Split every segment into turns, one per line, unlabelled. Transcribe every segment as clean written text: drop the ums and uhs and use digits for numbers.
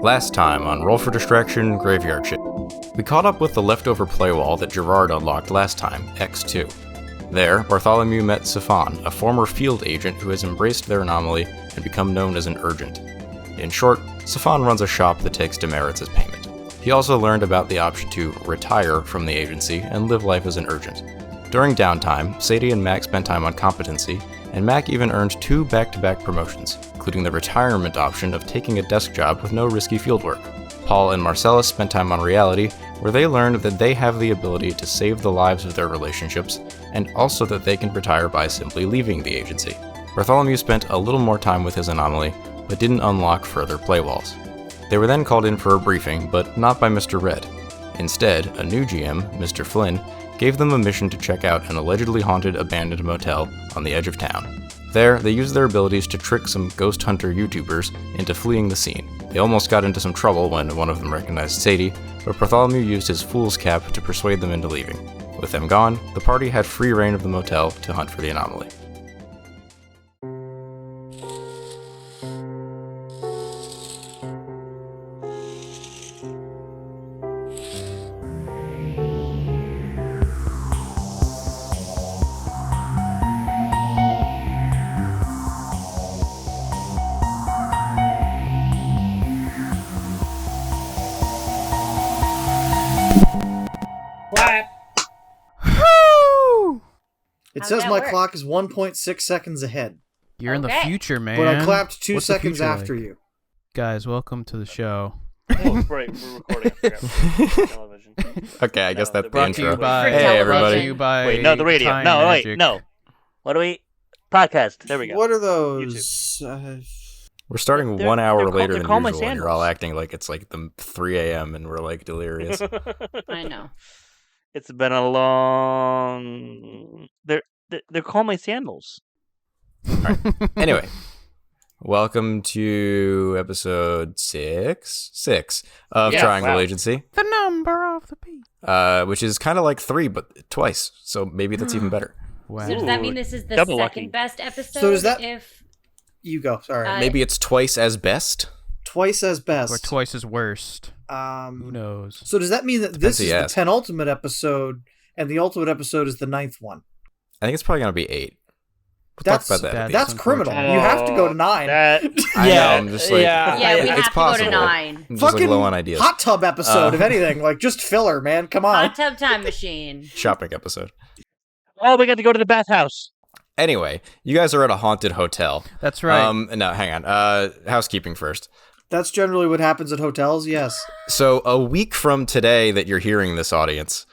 Last time on Roll for Distraction, Graveyard Shift. We caught up with the leftover play wall that Gerard unlocked last time, X2. There, Bartholomew met Sifan, a former field agent who has embraced their anomaly and become known as an urgent. In short, Sifan runs a shop that takes demerits as payment. He also learned about the option to retire from the agency and live life as an urgent. During downtime, Sadie and Mac spent time on competency, and Mac even earned 2 back-to-back promotions, including the retirement option of taking a desk job with no risky fieldwork. Paul and Marcellus spent time on reality, where they learned that they have the ability to save the lives of their relationships, and also that they can retire by simply leaving the agency. Bartholomew spent a little more time with his anomaly, but didn't unlock further play walls. They were then called in for a briefing, but not by Mr. Red. Instead, a new GM, Mr. Flynn, gave them a mission to check out an allegedly haunted abandoned motel on the edge of town. There, they used their abilities to trick some ghost hunter YouTubers into fleeing the scene. They almost got into some trouble when one of them recognized Sadie, but Bartholomew used his fool's cap to persuade them into leaving. With them gone, the party had free reign of the motel to hunt for the anomaly.
It says my clock is 1.6 seconds ahead.
You're in the future, man.
But I clapped 2
What's the
seconds
future
after
like?
you.
Guys, welcome to the show.
Oh, right, we're recording. I forgot. Television.
Okay, I guess that's the
Brought to
intro.
you by,
Hey,
brought to
everybody.
you by
Wait, no, the radio.
Time
No,
Magic.
wait, no. What do we? Podcast. There we go.
What are those?
We're starting
They're-
1 hour
they're called-
later
they're
than
called my
usual, and you're all
sandals.
acting like it's like the 3 a.m. and we're like delirious.
I know.
It's been a long. They're called my sandals.
Anyway, welcome to episode 6 of
Yeah,
Triangle
wow.
Agency,
The number of the beast.
which is kind of like 3, but twice. So maybe that's even better.
Wow.
So does that mean
Ooh,
this is the
double
second
lucky.
best episode?
So does that-
If
You go. Sorry.
Maybe it's twice as best.
Twice as best.
Or twice as worst. Who knows?
So does that mean that this
Depends who
is
you
the
ask.
penultimate episode, and the ultimate episode is the 9th one?
I think it's probably gonna be 8. We'll
That's-
talk about that. at the
That's
end.
criminal.
unfortunate.
You have to go to 9.
That
I know, I'm just like,
yeah, we
it's
have
possible.
to go to 9.
I'm just like
Fucking
low on ideas.
hot tub episode, if anything. Like, just filler, man. Come on.
Hot tub time machine.
Shopping episode.
oh, we got to go to the bathhouse.
Anyway, you guys are at a haunted hotel.
That's right.
No, hang on. Housekeeping first.
That's generally what happens at hotels, yes.
So a week from today that you're hearing this, audience,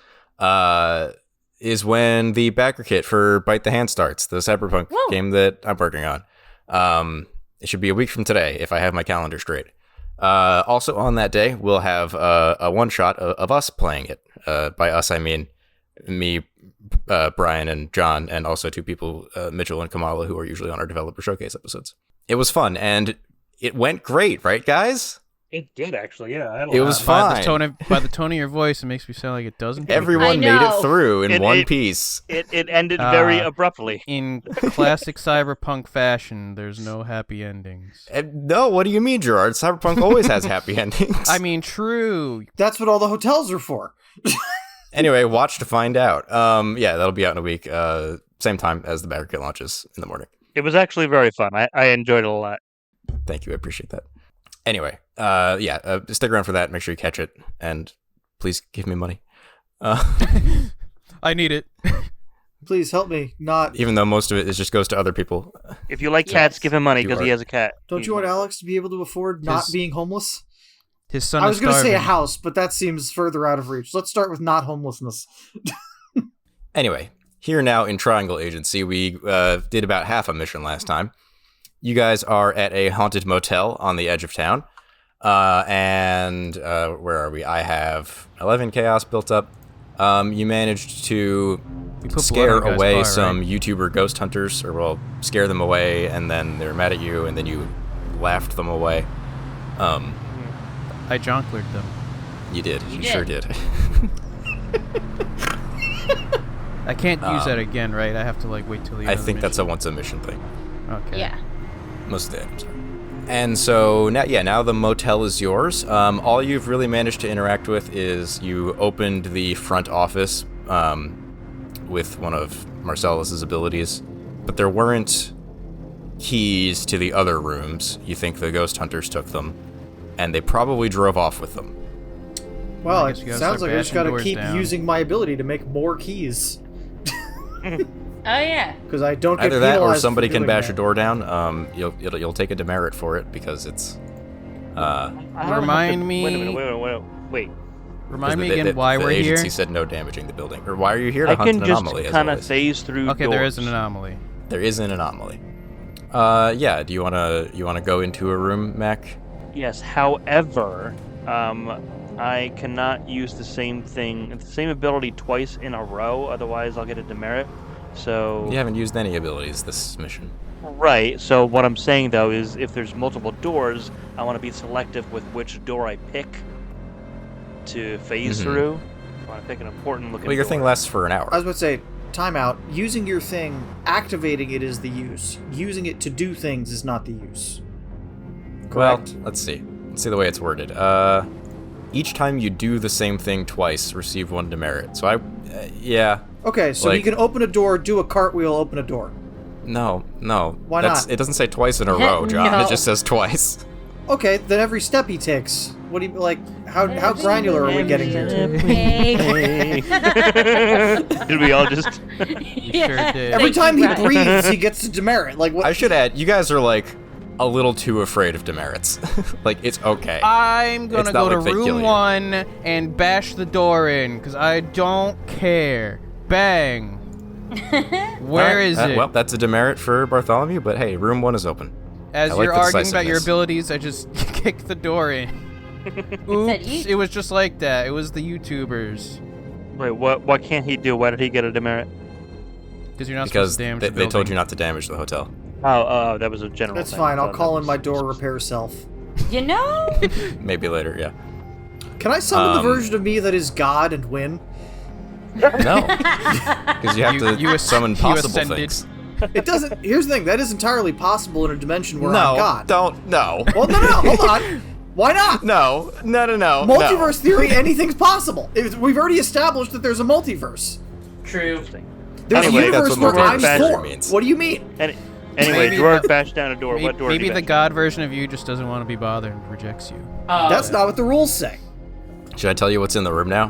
is when the backer kit for Bite the Hand starts, the Cyberpunk
Whoa.
game that I'm working on. It should be a week from today if I have my calendar straight. Also on that day, we'll have a one-shot of us playing it. By us, I mean me, Brian, and John, and also 2 people, Mitchell and Kamala, who are usually on our Developer Showcase episodes. It was fun, and it went great, right, guys?
It did actually, yeah.
It was
by
fine.
the tone of your voice, it makes me sound like it doesn't.
Everyone
I
made it
know.
through in one
It-
piece.
It ended very abruptly.
In classic cyberpunk fashion, there's no happy endings.
No, what do you mean, Gerard? Cyberpunk always has happy endings.
I mean, true.
That's what all the hotels are for.
Anyway, watch to find out. Yeah, that'll be out in a week. Same time as the backer kit launches in the morning.
It was actually very fun. I enjoyed it a lot.
Thank you, I appreciate that. Anyway, stick around for that. Make sure you catch it, and please give me money.
I need it.
Please help me not...
Even though most of it just goes to other people.
If you like cats,
Yes.
give him money
You
because
are-
he has a cat.
Don't you want Alex to be able to afford not
His-
being homeless?
His son
I
is
was going to say a
starving.
house, but that seems further out of reach. Let's start with not homelessness.
Anyway, here now in Triangle Agency, we did about half a mission last time. You guys are at a haunted motel on the edge of town. And where are we? I have 11 chaos built up. You managed to
You put
scare
blood on a guy's
away
car,
some
right?
YouTuber ghost hunters, or well, scare them away, and then they're mad at you, and then you laughed them away.
I jonklered them.
You did.
You
You
did.
sure did.
I can't use that again, right? I have to like wait till the end
I
of the
think that's a
mission.
once a mission thing.
Okay.
Yeah.
Most of the items are. And so now the motel is yours. All you've really managed to interact with is you opened the front office with one of Marcellus's abilities, but there weren't keys to the other rooms. You think the ghost hunters took them, and they probably drove off with them.
Well, it sounds like I just gotta keep using my ability to make more keys.
Oh yeah.
Because I don't get
either that, or
penalized
somebody
for
can
doing
bash
that.
a door down. You'll take a demerit for it because it's.
Remind me.
Wait a minute. Wait.
Remind me again why we're
The
here.
agency said no damaging the building. Or why are you here to
I
hunt
can
an
just
anomaly?
kind of
as always?
phase through.
Okay, there is an anomaly.
There is an anomaly. Yeah. Do you wanna go into a room, Mac?
Yes. However, I cannot use the same ability twice in a row. Otherwise, I'll get a demerit. So.
You haven't used any abilities this mission.
Right. So what I'm saying though is, if there's multiple doors, I want to be selective with which door I pick to phase through. I want to pick an important looking.
Well, your
door.
thing lasts for an hour.
I was about to say, timeout. Using your thing, activating it is the use. Using it to do things is not the use. Correct?
Well, let's see. Let's see the way it's worded. Each time you do the same thing twice, receive 1 demerit. So yeah.
Okay, so you can open a door, do a cartwheel, open a door.
No.
Why not?
It doesn't say twice in a row, John.
No.
It just says twice.
Okay, then every step he takes. What do you like? How granular are we getting here?
Did we all just?
You sure did.
Every time he
Right.
breathes, he gets a demerit. Like what?
I should add, you guys are like a little too afraid of demerits. Like, it's okay.
I'm gonna
It's
go
not
to
like they kill
room
you.
1 and bash the door in, because I don't care. Bang. Where is it?
Well, that's a demerit for Bartholomew, but hey, room 1 is open.
As
I like
you're
the
arguing about your
decisiveness.
abilities, I just kicked the door in. Oops,
yeet.
it was just like that. It was the YouTubers.
Wait, what can't he do? Why did he get a demerit?
Because you're not
Because
supposed to damage
they
the building.
told you not to damage the hotel.
Oh, that was a general.
That's
thing.
fine.
I
I'll
thought
call
that
in my
was-
door repair self.
You know?
Maybe later, yeah.
Can I summon the version of me that is God and win?
No. Because you have to summon
you
possible
ascended.
things.
It doesn't. Here's the thing. That is entirely possible in a dimension where I'm God.
No.
Well, no. Hold on. Why not?
No.
Multiverse theory, anything's possible. We've already established that there's a multiverse.
True.
There's
Anyway,
a universe
that's
where
what
I'm
multiverse
Thor.
means.
What do you mean?
Anyway,
Maybe
Dwarf
the-
bashed down a door. What door?
Maybe
did
the
he
God version of you just doesn't want to be bothered and rejects you.
That's not what the rules say.
Should I tell you what's in the room now?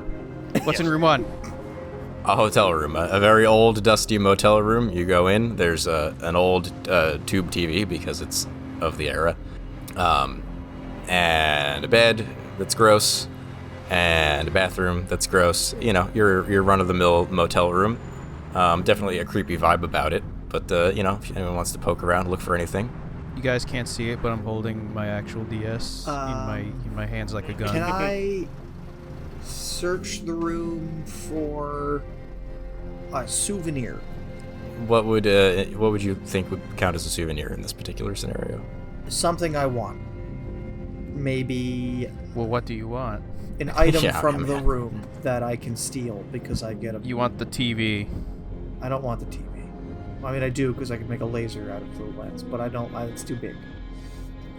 What's in room 1?
A hotel room, a very old, dusty motel room. You go in. There's an old tube TV because it's of the era, and a bed that's gross, and a bathroom that's gross. You know, your run-of-the-mill motel room. Definitely a creepy vibe about it. But if anyone wants to poke around, look for anything.
You guys can't see it, but I'm holding my actual DS in my hands like a gun.
Can I search the room for a souvenir?
What would you think would count as a souvenir in this particular scenario?
Something I want. Maybe
Well, what do you want?
an item
Yeah,
from
I mean,
the room that I can steal because I get a.
You want the TV.
I don't want the TV. I mean, I do because I can make a laser out of the lens, but I don't. It's too big.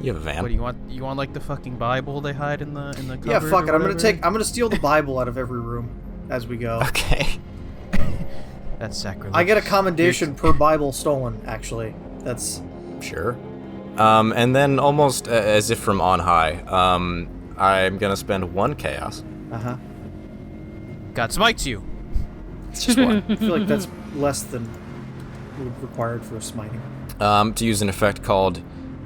You have a van.
What do you want? You want like the fucking Bible they hide in the cupboard?
Yeah, fuck it.
or
I'm
whatever?
gonna steal the Bible out of every room as we go.
Okay.
That's sacrilege.
I get a commendation per Bible stolen. Actually, that's
Sure. And then almost as if from on high, I'm gonna spend 1 chaos.
God smites you.
It's just 1.
I feel like that's less than required for a smiting.
To use an effect called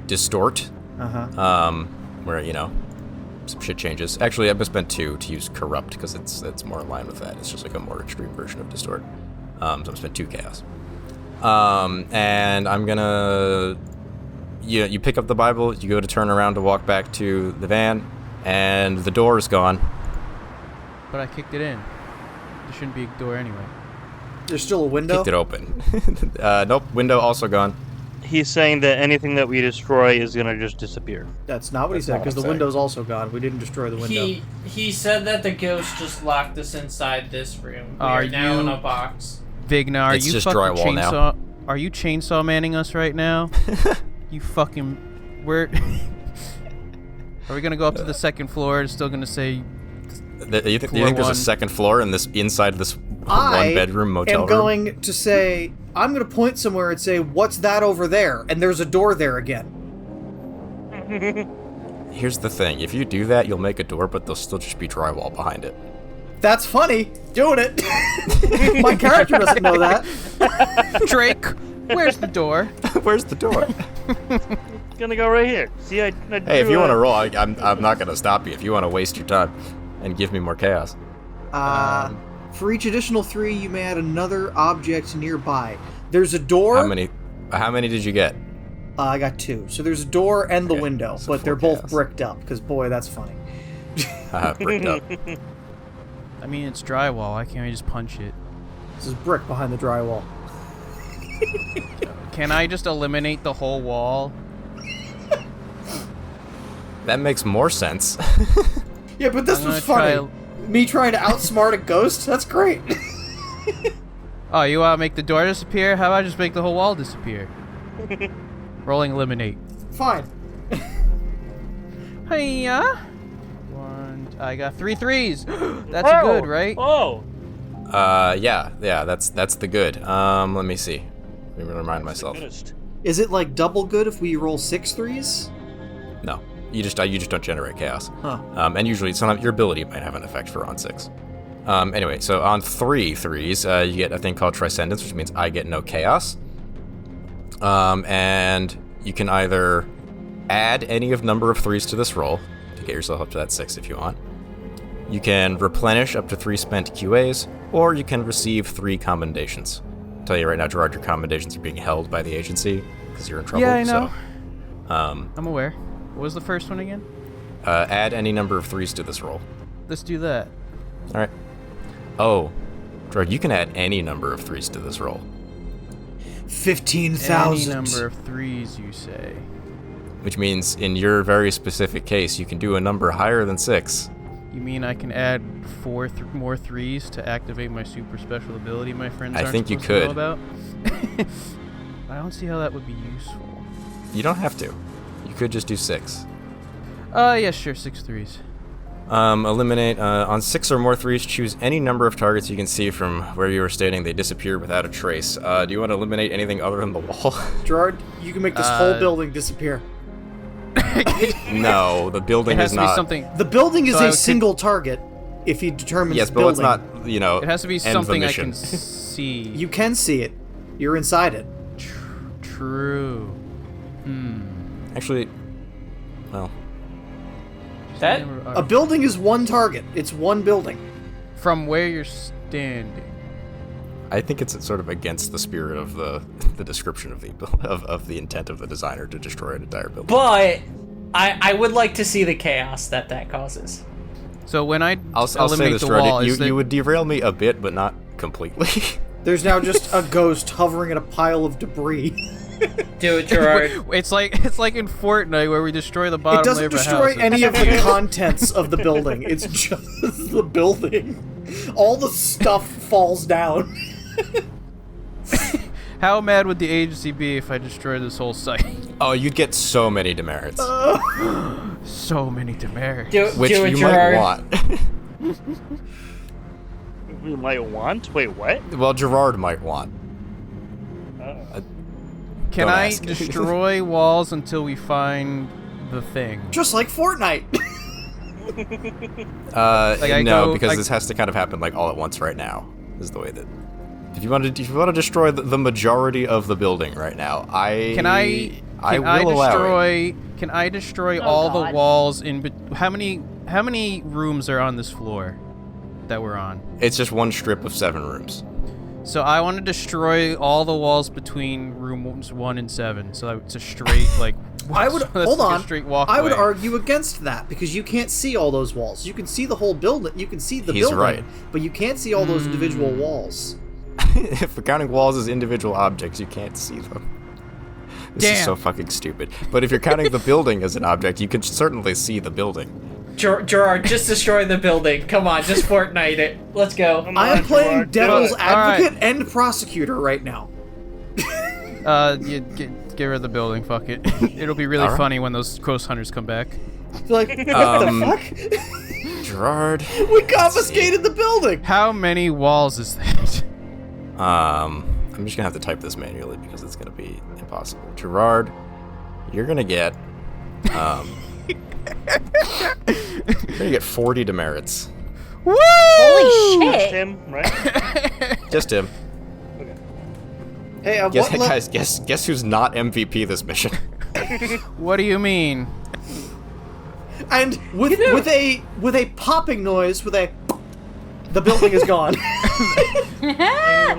Distort, where some shit changes. Actually, I'm gonna spend 2 to use Corrupt because it's more in line with that. It's just like a more extreme version of Distort. So I'm gonna spend 2 chaos. And I'm gonna. You pick up the Bible. You go to turn around to walk back to the van, and the door is gone.
But I kicked it in. There shouldn't be a door anyway.
There's still a window.
Kicked it open. Nope. Window also gone.
He's saying that anything that we destroy is gonna just disappear.
That's not what he
That's
said
not
because
what
the
I'm
window's also gone. We didn't destroy the window.
He said that the ghost just locked us inside this room. We
Are
are now in
you-
a box.
Vigna, are
It's
you
just
fucking
drywall now.
chainsaw? Are you chainsaw manning us right now? You fucking Where? Are we gonna go up to the second floor? It's still gonna say.
You think there's a second floor inside this one-bedroom motel room?
I'm going to say, I'm going to point somewhere and say, what's that over there? And there's a door there again.
Here's the thing. If you do that, you'll make a door, but there'll still just be drywall behind it.
That's funny. Doing it. My character doesn't know that.
Drake, where's the door?
Where's the door?
It's gonna go right here. See,
Hey, if you want to roll, I'm not going to stop you. If you want to waste your time and give me more chaos.
For each additional 3, you may add another object nearby. There's a door.
How many did you get?
I got 2. So there's a door and the window,
so
but they're
4
both
chaos.
bricked up, because boy, that's funny.
Bricked up.
I mean, it's drywall. Why can't I just punch it?
This is brick behind the drywall.
Can I just eliminate the whole wall?
That makes more sense.
Yeah, but this
I'm
was
gonna
funny. Me trying to outsmart a ghost? That's great.
Oh, you want to make the door disappear? How about I just make the whole wall disappear? Rolling eliminate.
Fine.
Hiya. I got 3 threes. That's a good, right?
Oh!
Yeah, that's the good. Let me see. Let me remind myself.
Is it like double good if we roll 6 threes?
No, you just don't generate chaos.
Huh.
And usually your ability might have an effect for on 6. Anyway, so on 3 threes, you get a thing called Transcendence, which means I get no chaos. And you can either add any of number of 3s to this roll to get yourself up to that 6 if you want. You can replenish up to 3 spent QAs, or you can receive 3 commendations. I'll tell you right now, Gerard, your commendations are being held by the agency because you're in trouble.
Yeah, I know.
So,
I'm aware. What was the first one again?
add any number of 3s to this roll.
Let's do that.
All right. Oh, Gerard, you can add any number of 3s to this roll.
15,000.
Any number of 3s, you say.
Which means, in your very specific case, you can do a number higher than 6.
You mean I can add 4 more 3s to activate my super special ability my friends
I
aren't
think you
supposed to
could.
know about? I don't see how that would be useful.
You don't have to. You could just do 6.
Yeah, sure, 6 3s.
Eliminate, on 6 or more 3s, choose any number of targets you can see from where you are stating they disappear without a trace. Do you want to eliminate anything other than the wall?
Gerard, you can make this whole building disappear.
No, the building
It has
is
to be
not.
something.
The building is
So I
a
would
single target if he determines
Yes,
the
but let's
building.
not, you know,
It has to be
end the
something I
mission.
can see.
You can see it. You're inside it.
True.
Actually, well,
That
A building is one target. It's one building.
From where you're standing.
I think it's sort of against the spirit of the description of the intent of the designer to destroy an entire building.
but I would like to see the chaos that causes.
So when I
I'll say
eliminate
this,
the
Gerard,
wall,
you would derail me a bit, but not completely.
There's now just a ghost hovering in a pile of debris.
Do it, Gerard.
it's like in Fortnite where we destroy the bottom
It doesn't
layer of a
destroy
house.
any of the contents of the building. It's just the building. All the stuff falls down.
How mad would the agency be if I destroyed this whole site?
Oh, you'd get so many demerits,
So many demerits.
which
do it,
you
Gerard.
might want.
We might want? Wait, what?
Well, Gerard might want.
Can
Don't
I
ask.
destroy walls until we find the thing?
Just like Fortnite.
I
No, because this has to kind of happen like all at once right now. Is the way that. If you want to destroy the majority of the building right now,
Can I
will allow it.
Can I destroy
Oh,
all
God.
the walls in? How many rooms are on this floor that we're on?
It's just one strip of 7 rooms.
So I want to destroy all the walls between rooms 1 and 7. So it's a straight like.
I would
so that's
hold
like
on.
A straight walkway.
I would argue against that because you can't see all those walls. You can see the whole building. You can see the
He's
building,
right.
but you can't see all those individual walls.
If we're counting walls as individual objects, you can't see them. This is
Damn.
so fucking stupid. But if you're counting the building as an object, you can certainly see the building.
Gerard, just destroy the building. Come on, just Fortnite it. Let's go.
I am playing devil's
All right.
advocate and prosecutor right now.
You get get rid of the building. Fuck it. It'll be really funny when those ghost hunters come back.
Like, what the fuck?
Gerard.
We confiscated the building.
How many walls is that?
I'm just gonna have to type this manually because it's gonna be impossible. Gerard, you're gonna get you're gonna get 40 demerits.
Woo!
Holy
Just
shit!
him, right?
Just him.
Hey,
Guess who's not MVP this mission?
What do you mean?
And with a popping noise, the building is gone.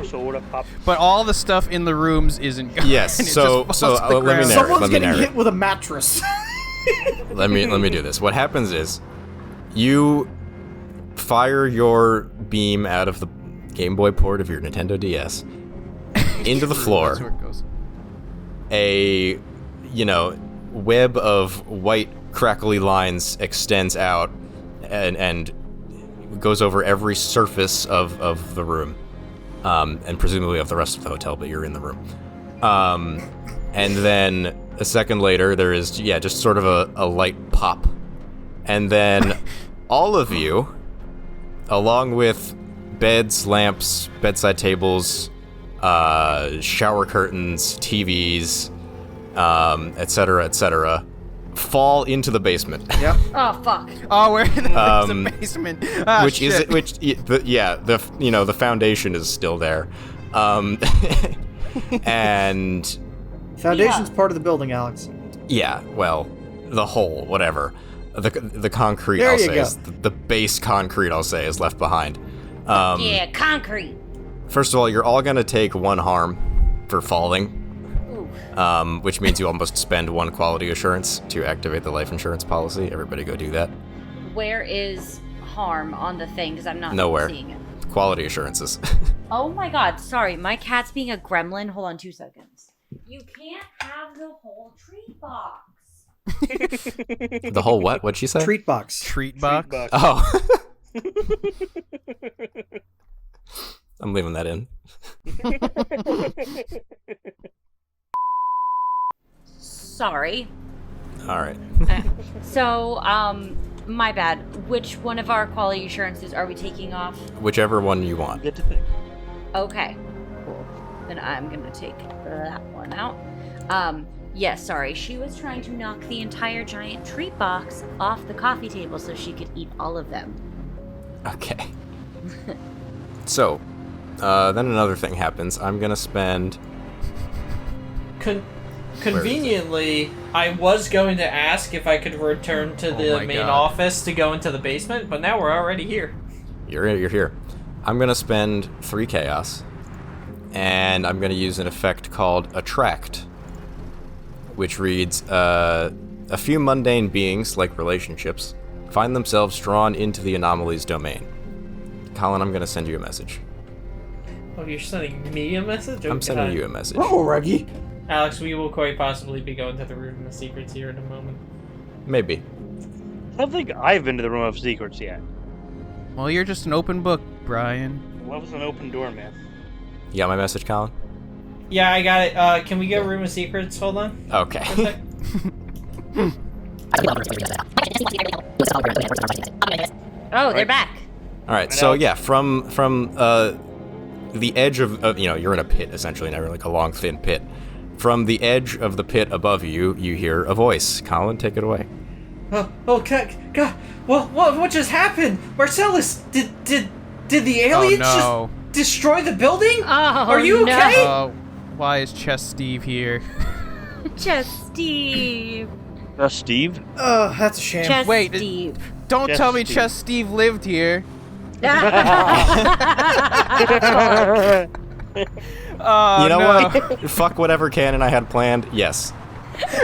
Soda pop.
But all the stuff in the rooms isn't gone.
Yes.
It
So
just falls to the
let me
ground.
narrate.
Someone's
Let me
getting
narrate.
hit with a mattress.
Let me do this. What happens is, you fire your beam out of the Game Boy port of your Nintendo DS into the floor.
That's where it goes.
A web of white crackly lines extends out and goes over every surface of the room, and presumably of the rest of the hotel, but you're in the room. And then a second later, there is just sort of a light pop, and then all of you, along with beds, lamps, bedside tables, shower curtains, TVs, etc., fall into the basement.
Yep.
Oh fuck.
Oh, we're in the basement. Ah,
which
shit.
the foundation is still there, and
Foundation's part of the building, Alex.
the whole whatever, the concrete
There
I'll
you
say
go.
is the base concrete I'll say is left behind.
Yeah, concrete.
First of all, you're all gonna take 1 harm for falling.
Ooh.
Which means you almost spend 1 quality assurance to activate the life insurance policy. Everybody go do that.
Where is harm on the thing? Because I'm not
Nowhere.
seeing it.
Quality assurances.
Oh my god, sorry. My cat's being a gremlin. Hold on 2 seconds. You can't have the whole treat box.
The whole what? What'd she say?
Treat box.
Treat box.
Oh. I'm leaving that in.
Sorry.
All right.
So, my bad. Which one of our quality assurances are we taking off?
Whichever one you want.
Get to pick.
Okay. Cool. Then I'm gonna take that one out. Yes, sorry. She was trying to knock the entire giant treat box off the coffee table so she could eat all of them.
Okay. So, then another thing happens. I'm gonna spend.
Conveniently, I was going to ask if I could return to the
my
main
God.
office to go into the basement, but now we're already here.
You're here. I'm gonna spend 3 chaos, and I'm gonna use an effect called Attract, which reads: a few mundane beings, like relationships, find themselves drawn into the anomaly's domain. Colin, I'm gonna send you a message.
Oh, you're sending me a message?
I'm
Okay.
sending you a message.
Oh, Reggie.
Alex, we will quite possibly be going to the room of secrets here in a moment.
Maybe.
I don't think I've been to the room of secrets yet.
Well, you're just an open book, Brian.
What was an open door, man?
You got my message, Colin?
Yeah, I got it. Can we go room of secrets? Hold on. For a
Okay.
sec.
Oh, they're back.
All right. So yeah, from the edge of you're in a pit essentially now, you're like a long thin pit. From the edge of the pit above you, you hear a voice. Colin, take it away.
God, what just happened? Marcellus, did the aliens
no.
just destroy the building?
Oh,
Are you
no.
okay?
Why is Chess Steve here?
Just Steve.
Steve?
That's a shame.
Just
Wait,
Steve.
Don't
Chess
tell me
Steve.
Chess Steve lived here. Oh,
You know
no.
what? Fuck whatever canon I had planned. Yes.
This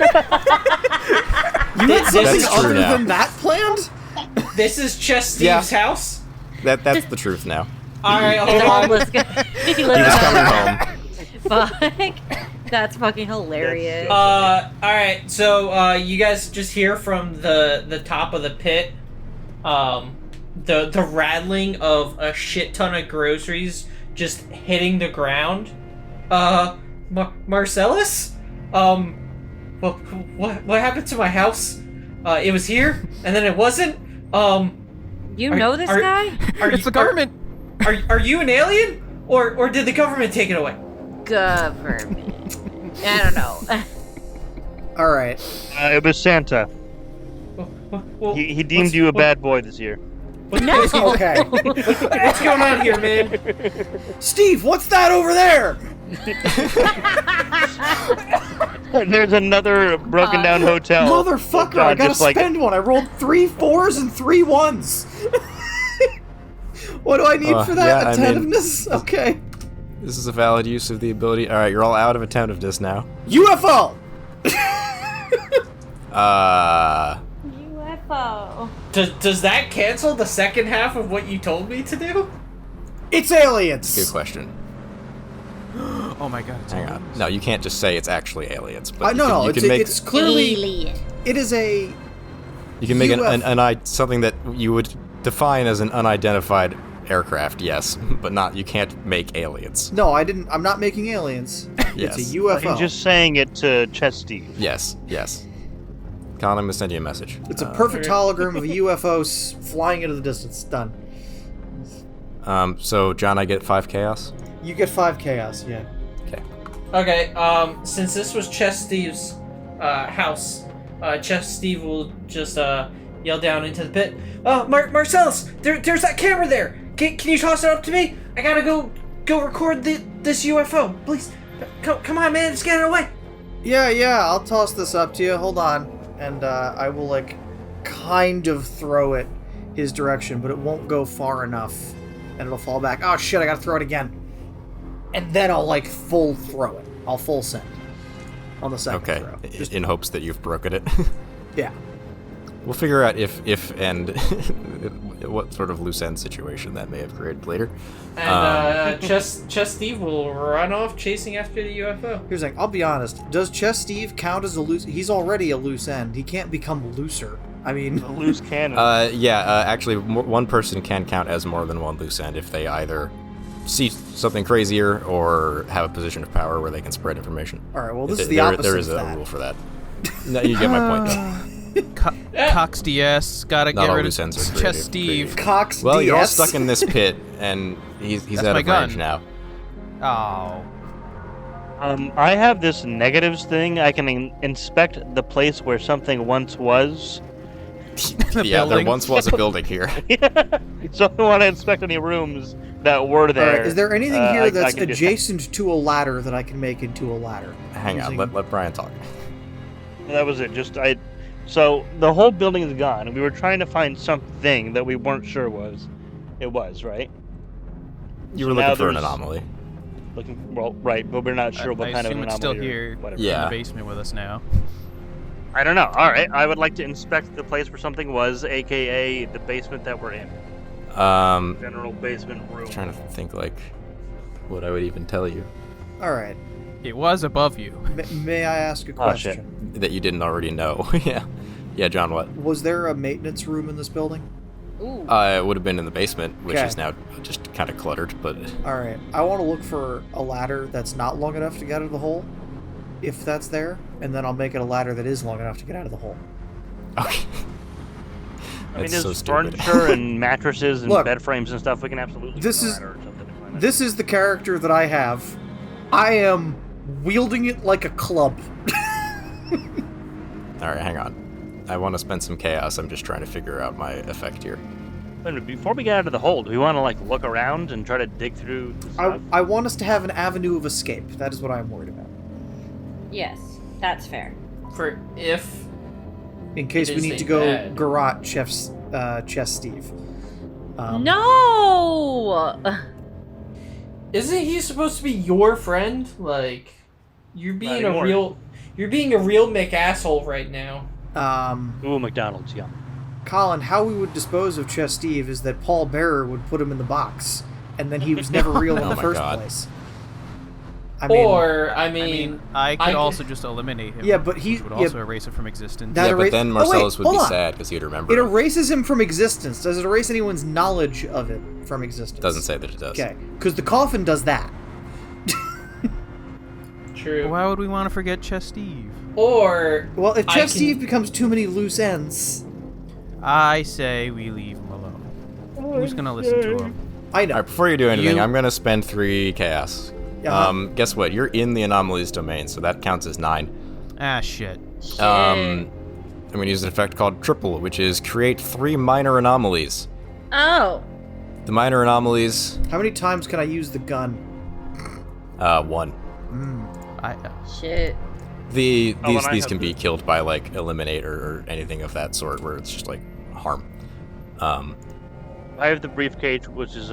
That's
is
true
other
now.
than that planned?
This is Chess Steve's house?
That's the truth now.
Alright,
It's
hold on.
homeless guy. He
He was coming
lives
home.
Fuck. That's fucking hilarious.
Alright, so, you guys just hear from the top of the pit, the rattling of a shit ton of groceries just hitting the ground. Marcellus? Well, what happened to my house? It was here, and then it wasn't.
You know this guy?
It's the government.
Are you an alien, or did the government take it away?
Government. I don't know.
All right.
It was Santa.
Well,
He deemed you a bad boy this year.
No.
Okay.
What's going on here, man?
Steve, what's that over there?
There's another broken down hotel.
Motherfucker,
God,
I gotta
just like-
spend one. I rolled 3 4s and 3 1s. What do I need for that?
yeah, I mean-
Attentiveness? Okay.
This is a valid use of the ability. Alright, you're all out of attentiveness now.
UFO!
UFO.
Does that cancel the second half of what you told me to do?
It's aliens!
Good question.
Oh my god. It's
Hang on. No, you can't just say it's actually aliens. But
No,
you
it's,
can make
it's clearly...
Alien.
It is a...
you can make something that you would define as an unidentified aircraft, yes, but not. You can't make aliens.
No, I'm not making aliens.
Yes.
It's a UFO.
He's just saying it to Chess Steve.
Yes. Colin, I'm gonna send you a message.
It's a perfect hologram of a UFO flying into the distance. Done.
So John, I get 5 chaos.
You get 5 chaos, yeah.
Okay, since this was Chess Steve's house, Chess Steve will just yell down into the pit. Oh, Marcellus, there's that camera there. Can you toss it up to me? I gotta go record this UFO, please. Come on, man, it's getting away.
Yeah, I'll toss this up to you. Hold on. And I will, like, kind of throw it his direction, but it won't go far enough. And it'll fall back. Oh, shit, I gotta throw it again. And then I'll, like, full throw it. I'll full send on the second
Okay,
throw.
in hopes that you've broken it.
Yeah.
We'll figure out if and what sort of loose end situation that may have created later.
And Chess Steve will run off chasing after the UFO.
Here's the thing. I'll be honest. Does Chess Steve count as a loose... He's already a loose end. He can't become looser. I mean...
A loose cannon.
Actually, one person can count as more than one loose end if they either see something crazier or have a position of power where they can spread information.
Alright, well, this is the opposite
There is
of
a
that.
rule for that. No, you get my point, though.
Cox DS, gotta
Not
get
all
rid
loose ends are
of
creative-
Chess Steve.
Cox
Well, you're all
DS?
stuck in this pit, and he's
That's
out
my
of
gun.
range now.
Oh.
I have this negatives thing. I can inspect the place where something once was.
The
Yeah, there
building.
once was a building here.
So I want to inspect any rooms that were there.
Alright, is there anything here
I
that's
can just-
adjacent to a ladder that I can make into a ladder?
Hang on,
Using-
let Brian talk.
That was it. So the whole building is gone, and we were trying to find something that we weren't sure it was right.
You
So
were
now
looking for an
there's-
anomaly.
Right, but we're not sure what
I
kind of
assume
an
it's still
anomaly or
here
whatever.
Yeah.
in the basement with us now.
I don't know. All right, I would like to inspect the place where something was, aka the basement that we're in. General basement room.
Trying to think like what I would even tell you
Alright.
It was above you.
May I ask a
Oh, shit.
question?
that you didn't already know. Yeah, John. What?
Was there a maintenance room in this building?
Ooh.
It would have been in the basement, which
Okay.
is now just kind of cluttered. But
Alright. I want to look for a ladder that's not long enough to get out of the hole, if that's there, and then I'll make it a ladder that is long enough to get out of the hole.
okay.
I mean,
That's
there's
so stupid.
furniture and mattresses and
Look,
bed frames and stuff. We can absolutely
this
get a
is-
ladder or something to climb it.
This is the character that I have. I am wielding it like a club.
All right, hang on. I want to spend some chaos. I'm just trying to figure out my effect here.
Wait a minute, before we get out of the hole, do we want to like look around and try to dig through the stuff?
I want us to have an avenue of escape. That is what I'm worried about.
Yes, that's fair.
For if
In case
It
we
is
need
a
to go
bed.
garrote Chess Steve.
No!
isn't he supposed to be your friend? Like, you're being
Not anymore.
you're being a real McAsshole right now.
Ooh, McDonald's, yeah.
Colin, how we would dispose of Chess Steve is that Paul Bearer would put him in the box, and then he was never real in
Oh
the
my
first
God.
place.
I could
I
also just eliminate him.
Yeah, but he-
which would
yeah,
also erase it from existence.
that
Yeah, but
era-
then
oh, wait,
Marcellus would
hold
be
on.
sad because he'd remember.
It
him.
erases him from existence. Does it erase anyone's knowledge of it from existence?
Doesn't say that it does.
Okay, because the coffin does that.
True. True.
Why would we want to forget Chess Steve?
Or
Well, if
I
Chef
can-
Steve becomes too many loose ends,
I say we leave him alone. Who's gonna listen to him?
I know.
Alright, before you do anything,
You-
I'm gonna spend 3 chaos. Guess what? You're in the anomalies domain, so that counts as 9.
Ah, shit.
I'm gonna use an effect called Triple, which is create 3 minor anomalies.
Oh.
The minor anomalies,
How many times can I use the gun?
1.
Shit.
These
and I
these
have
can be killed by like eliminate or anything of that sort, where it's just like harm.
I have the briefcase, which is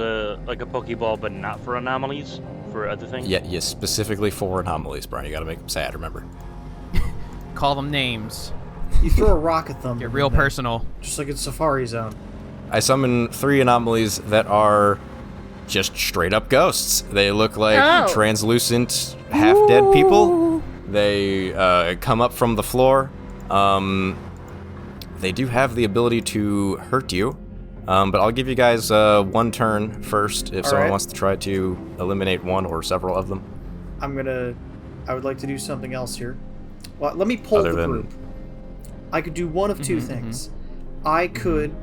like a Pokeball, but not for anomalies, for other things.
Yeah, specifically for anomalies, Brian. You gotta make them sad. Remember.
Call them names.
You throw a rock at them.
Get real personal.
Just like in Safari Zone.
I summon 3 anomalies that are just straight up ghosts. They look like
Oh.
translucent, half dead people. They come up from the floor. They do have the ability to hurt you, but I'll give you guys 1 turn first if someone
Alright.
wants to try to eliminate one or several of them.
I would like to do something else here. Well, let me pull
Other
the
than-
group. I could do one of 2 things. I could.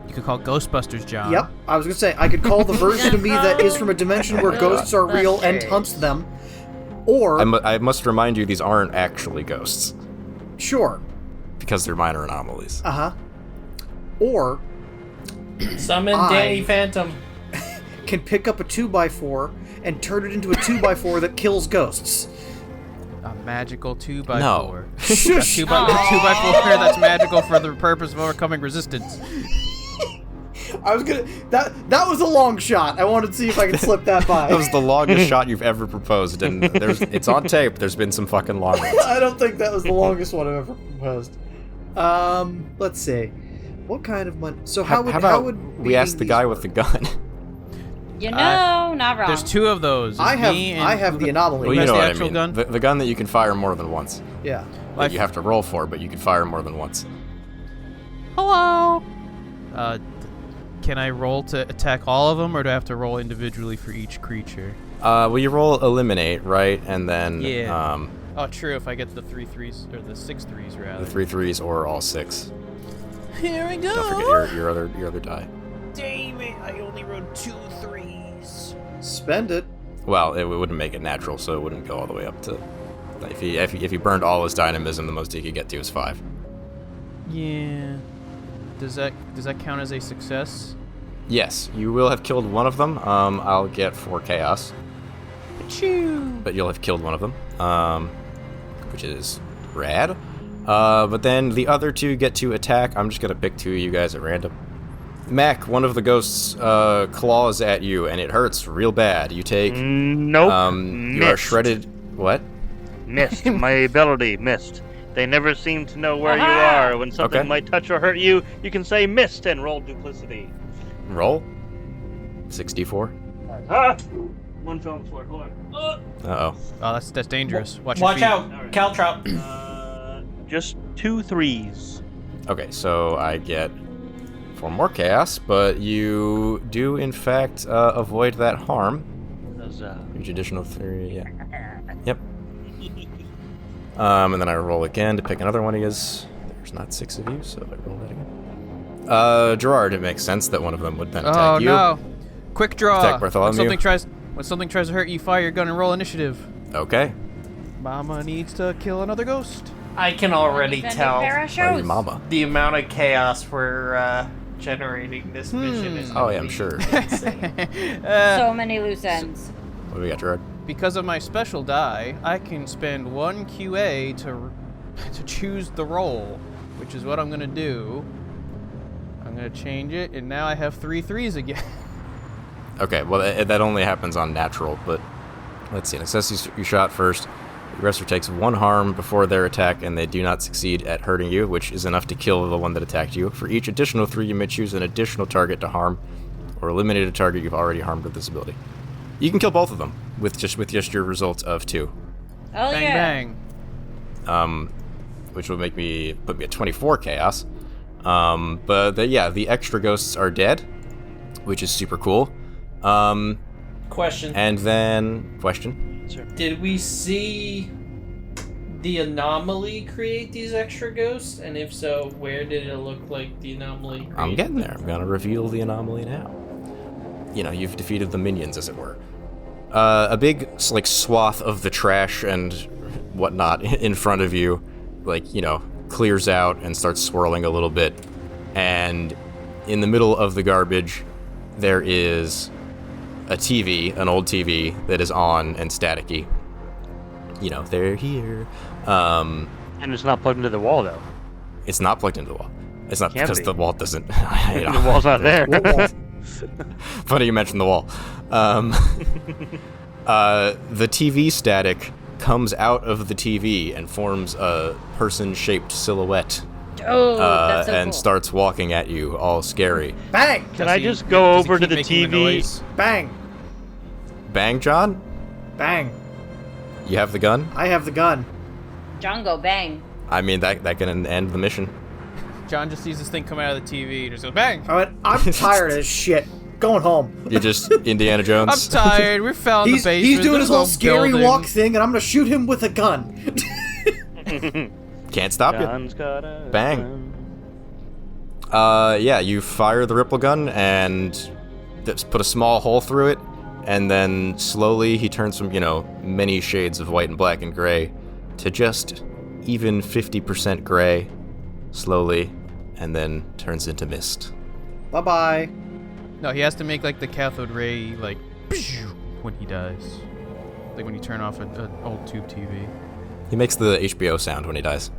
You could call Ghostbusters, John.
Yep, I was gonna say I could call the version of me that is from a dimension where ghosts are real and hunts them, or
I must remind you, these aren't actually ghosts
sure,
because they're minor anomalies.
or
summon
I-
Danny Phantom.
can pick up a 2x4 and turn it into a 2x4 that kills ghosts.
A magical 2x4.
No.
A 2x4 that's magical for the purpose of overcoming resistance.
I was gonna that was a long shot. I wanted to see if I could slip that by.
That was the longest shot you've ever proposed, and it's on tape. There's been some fucking long ones.
I don't think that was the longest one I've ever proposed. Let's see. What kind of money? So how would
we ask the
beating
guy
these
with the
work?
gun?
You know, not wrong.
There's 2 of those.
I have
Me and
I have the anomaly.
Well, you
has
know
the
what I
actual
mean.
gun?
The gun that you can fire more than once.
Yeah.
That you have to roll for, but you can fire more than once.
Hello. Can I roll to attack all of them, or do I have to roll individually for each creature?
Well, you roll eliminate, right? And then
Yeah. Oh, true. If I get the 3 3s or the 6 3s rather.
the 3 3s or all 6.
Here we go.
Don't forget your other die.
Damn it! I only rolled 2 3s.
Spend it.
Well, it wouldn't make it natural, so it wouldn't go all the way up to. If he burned all his dynamism, the most he could get to is 5.
Yeah. Does that count as a success?
Yes, you will have killed one of them. I'll get 4 chaos,
Choo.
but you'll have killed one of them, which is rad. But then the other 2 get to attack. I'm just gonna pick 2 of you guys at random. Mac, one of the ghosts claws at you, and it hurts real bad. You take.
Nope.
You are
Missed.
shredded. What?
Missed. My ability missed. They never seem to know where you are. When something
Okay.
might touch or hurt you, you can say missed and roll duplicity.
Roll. 64.
Ah! One fell on the floor. Hold on.
Uh-oh.
Oh, that's dangerous. Watch your
Watch
feet.
out,
Alright.
Caltrop.
Just 2 3s.
Okay, so I get 4 more chaos, but you do in fact avoid that harm. Each additional 3, yeah. Yep. And then I roll again to pick another one of his. There's not 6 of you, so I roll that again. Gerard, it makes sense that one of them would then attack
Oh
you.
no! Quick draw.
Attack Bartholomew.
When something tries to hurt you, fire your gun and roll initiative.
Okay.
Mama needs to kill another ghost.
I can already
Defending
tell
Lady
parachutes.
Mama.
the amount of chaos we're generating this mission is.
Oh yeah, I'm sure.
So many loose ends.
What do we got, Gerard?
Because of my special die, I can spend 1 QA to choose the roll, which is what I'm gonna do. I'm gonna change it, and now I have 3 3s again.
Okay, well that only happens on natural, but let's see. An success you shot first. The aggressor takes 1 harm before their attack, and they do not succeed at hurting you, which is enough to kill the one that attacked you. For each additional 3, you may choose an additional target to harm, or eliminate a target you've already harmed with this ability. You can kill both of them with just your results of 2,
Oh
Bang
yeah.
bang.
which will put me at 24 chaos. But the extra ghosts are dead, which is super cool.
Question.
And then question.
Sir.
Did we see the anomaly create these extra ghosts? And if so, where did it look like the anomaly created?
I'm getting there. I'm gonna reveal the anomaly now. You know, you've defeated the minions, as it were. A big, like, swath of the trash and whatnot in front of you, like, you know, clears out and starts swirling a little bit. And in the middle of the garbage, there is a TV, an old TV, that is on and staticky. You know, they're here.
And it's not plugged into the wall, though.
It's not plugged into the wall. It's not
Can't
because
be.
the wall doesn't...
The wall's not there.
What wall?
Funny you mentioned the wall. The TV static comes out of the TV and forms a person-shaped silhouette.
Oh, that's so
And
cool.
starts walking at you, all scary.
Bang!
Can I just go
Does he
over to
keep
the
making
TV?
noise?
Bang!
Bang, John?
Bang!
You have the gun?
I have the gun.
John, go bang.
I mean, that can end the mission.
John just sees this thing come out of the TV, just goes bang.
I went, I'm tired of this shit. Going home.
You're just Indiana
I'm
Jones.
tired. We found the basement.
He's doing
There's
his
no
whole scary
building.
walk thing, and I'm gonna shoot him with a gun.
Can't stop you.
John's got a
Bang.
gun.
Yeah, you fire the ripple gun and put a small hole through it, and then slowly he turns from, you know, many shades of white and black and gray to just even 50% gray, slowly, and then turns into mist.
Bye-bye.
No, he has to make like the cathode ray like when he dies, like when you turn off an old tube TV.
He makes the HBO sound when he dies.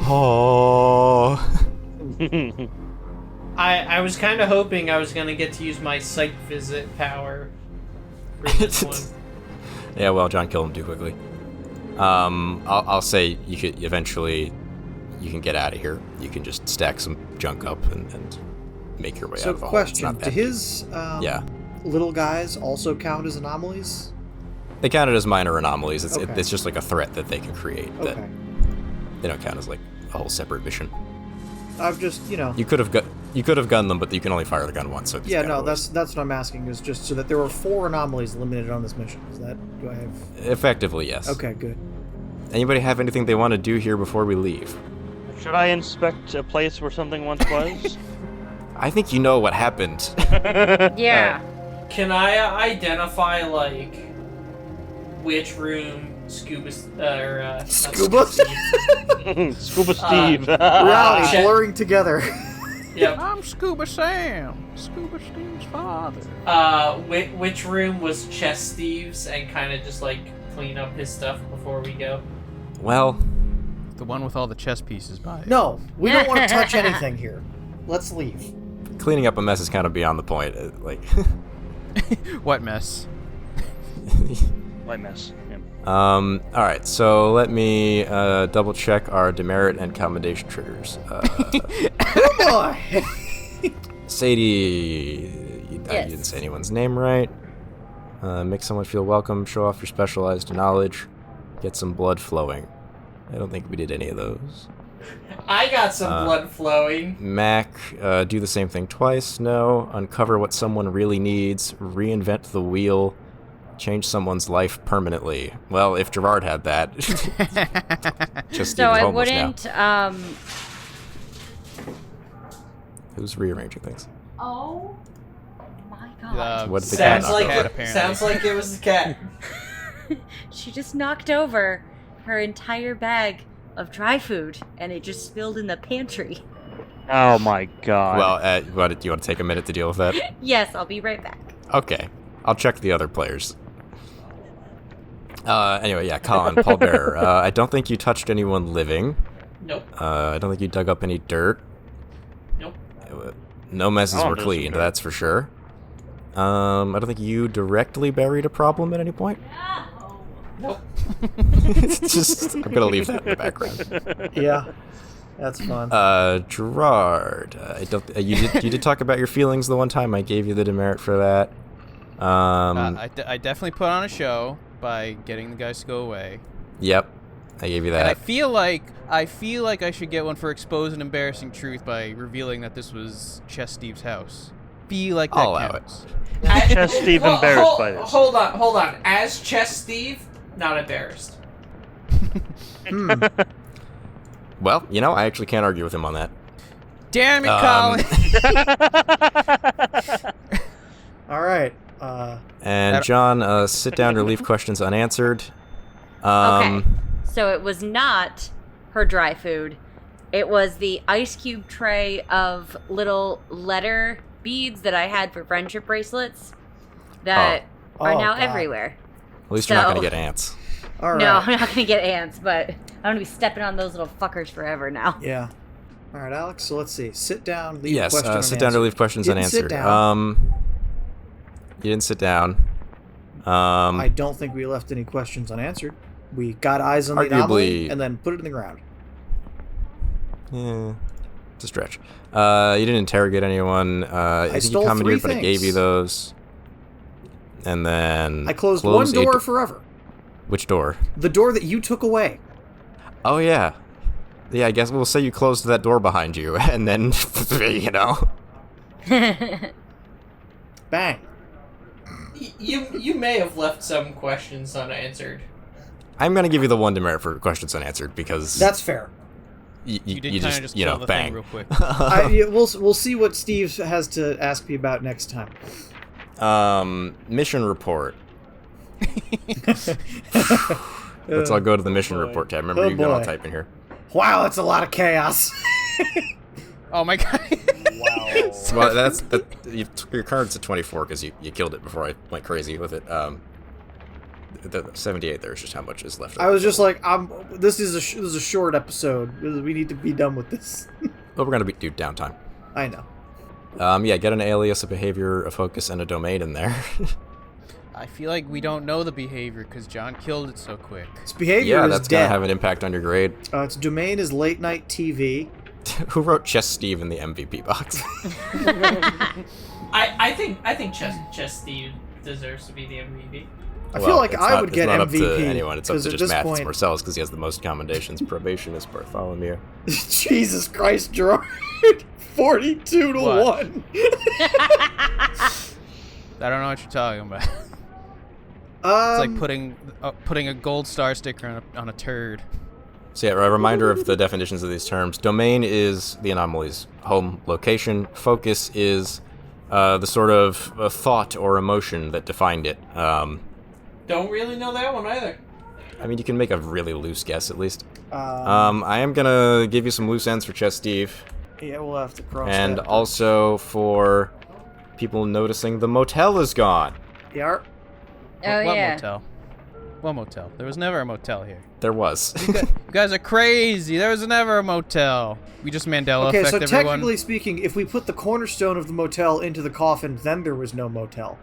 Oh.
I was kind of hoping I was going to get to use my site visit power for this one.
Yeah, well, John killed him too quickly. I'll say you could eventually, you can get out of here. You can just stack some junk up and make your way
So,
out of the hole. It's
question:
not
do
bad.
his
Yeah.
little guys also count as anomalies?
They count it as minor anomalies. It's,
Okay.
it's just like a threat that they can create. That
Okay.
they don't count as like a whole separate mission.
I've just,
You could have gunned them, but you can only fire the gun once. So it just
yeah,
kinda
no,
works.
that's what I'm asking, is just so that there were 4 anomalies limited on this mission. Is that, do I have...
Effectively, yes.
Okay, good.
Anybody have anything they want to do here before we leave?
Should I inspect a place where something once was?
I think you know what happened.
Yeah.
Can I identify, like, which room Scuba... not
Scuba?
Scuba Steve.
Reality
check.
blurring together.
Yep.
I'm Scuba Sam, Scuba Steve's father.
Which room was Chess Steve's, and kind of just, like, clean up his stuff before we go?
Well,
The one with all the chess pieces by it.
No, we don't want to touch anything here. Let's leave.
cleaning up a mess is kind of beyond the point. Like,
What mess?
White mess. Yeah.
all right. So let me double check our demerit and commendation triggers.
Oh boy!
Sadie, you
Yes.
didn't say anyone's name right. Make someone feel welcome. Show off your specialized knowledge. Get some blood flowing. I don't think we did any of those.
I got some blood flowing.
Mac, do the same thing twice. No. Uncover what someone really needs. Reinvent the wheel. Change someone's life permanently. Well, if Gerard had that, just
So I
homeless now.
wouldn't.
Who's rearranging things?
Oh my god.
What did the cat
Sounds
knock
like
over?
Cat, apparently.
sounds like it was the cat.
She just knocked over her entire bag of dry food, and it just spilled in the pantry.
Oh my god.
Well, do you want to take a minute to deal with that?
Yes, I'll be right back.
Okay. I'll check the other players. Anyway, yeah, Colin, Paul Bearer. I don't think you touched anyone living.
Nope.
I don't think you dug up any dirt.
Nope.
No messes
Oh,
were
there's
cleaned,
some dirt.
that's for sure. I don't think you directly buried a problem at any point.
Nope.
It's just, I'm gonna leave that in the background.
Yeah, that's fun.
Gerard, I don't. You did talk about your feelings the one time. I gave you the demerit for that.
I definitely put on a show by getting the guys to go away.
Yep, I gave you
And I
that.
feel like I should get one for expose an embarrassing truth by revealing that this was Chess Steve's house. be like that
I'll allow
counts.
Chess Steve embarrassed by this.
Hold on. As Chess Steve, not embarrassed.
Well, I actually can't argue with him on that.
Damn it, Colin!
All right.
And John, sit down or leave questions unanswered.
Okay. So it was not her dry food. It was the ice cube tray of little letter beads that I had for friendship bracelets that are now
God.
everywhere.
At least you're not going to get ants.
All right.
No, I'm not going to get ants, but I'm going to be stepping on those little fuckers forever now.
Yeah. All right, Alex. So let's see. Sit down. Leave
Yes,
question
sit down or leave questions
Didn't
unanswered.
sit down.
You didn't sit down.
I don't think we left any questions unanswered. We got eyes on the anomaly and then put it in the ground.
Yeah, it's a stretch. You didn't interrogate anyone. I think
stole
you commandeered,
3
but I gave you
things.
those. And then
I closed one
a
door forever.
Which door?
The door that you took away.
Oh yeah. Yeah, I guess we'll say you closed that door behind you, and then
Bang.
You may have left some questions unanswered.
I'm gonna give you the 1 demerit for questions unanswered because
That's fair.
You did
you
kind of just kill the
bang.
thing real quick.
We'll see what Steve has to ask me about next time.
Mission report. Let's all go to the mission report tab. Remember, you can all type in here.
Wow, that's a lot of chaos.
Oh my god.
Wow.
Well, your card's at 24 because you killed it before I went crazy with it. The 78 there is just how much is left.
I was just like, this is a short episode. We need to be done with this.
But we're gonna do downtime.
I know.
Yeah, get an alias, a behavior, a focus, and a domain in there.
I feel like we don't know the behavior because John killed it so quick.
Its behavior
yeah,
is
that's
dead.
gonna have an impact on your grade.
Its domain is late night TV.
Who wrote Chess Steve in the MVP box?
I think Chess Steve deserves to be the MVP.
I feel like I would get
MVP. It's not
MVP.
up to anyone. It's up to
at
just
this
Mathis
point...
Marcellus because he has the most commendations. Probation is Bartholomew.
Jesus Christ, Gerard. 42 to
What?
1.
I don't know what you're talking about. It's like putting a gold star sticker on a turd.
So yeah, a reminder of the definitions of these terms. Domain is the anomaly's home location. Focus is the sort of thought or emotion that defined it.
Don't really know that one either.
I mean, you can make a really loose guess at least. I am gonna give you some loose ends for Chess Steve.
Yeah, we'll have to cross
And
that.
also for people noticing the motel is gone.
Yeah.
Oh,
What
yeah.
motel? What motel? There was never a motel here.
There was.
You guys are crazy. There was never a motel. We just Mandela
Okay,
effect
so
everyone.
technically speaking, if we put the cornerstone of the motel into the coffin, then there was no motel.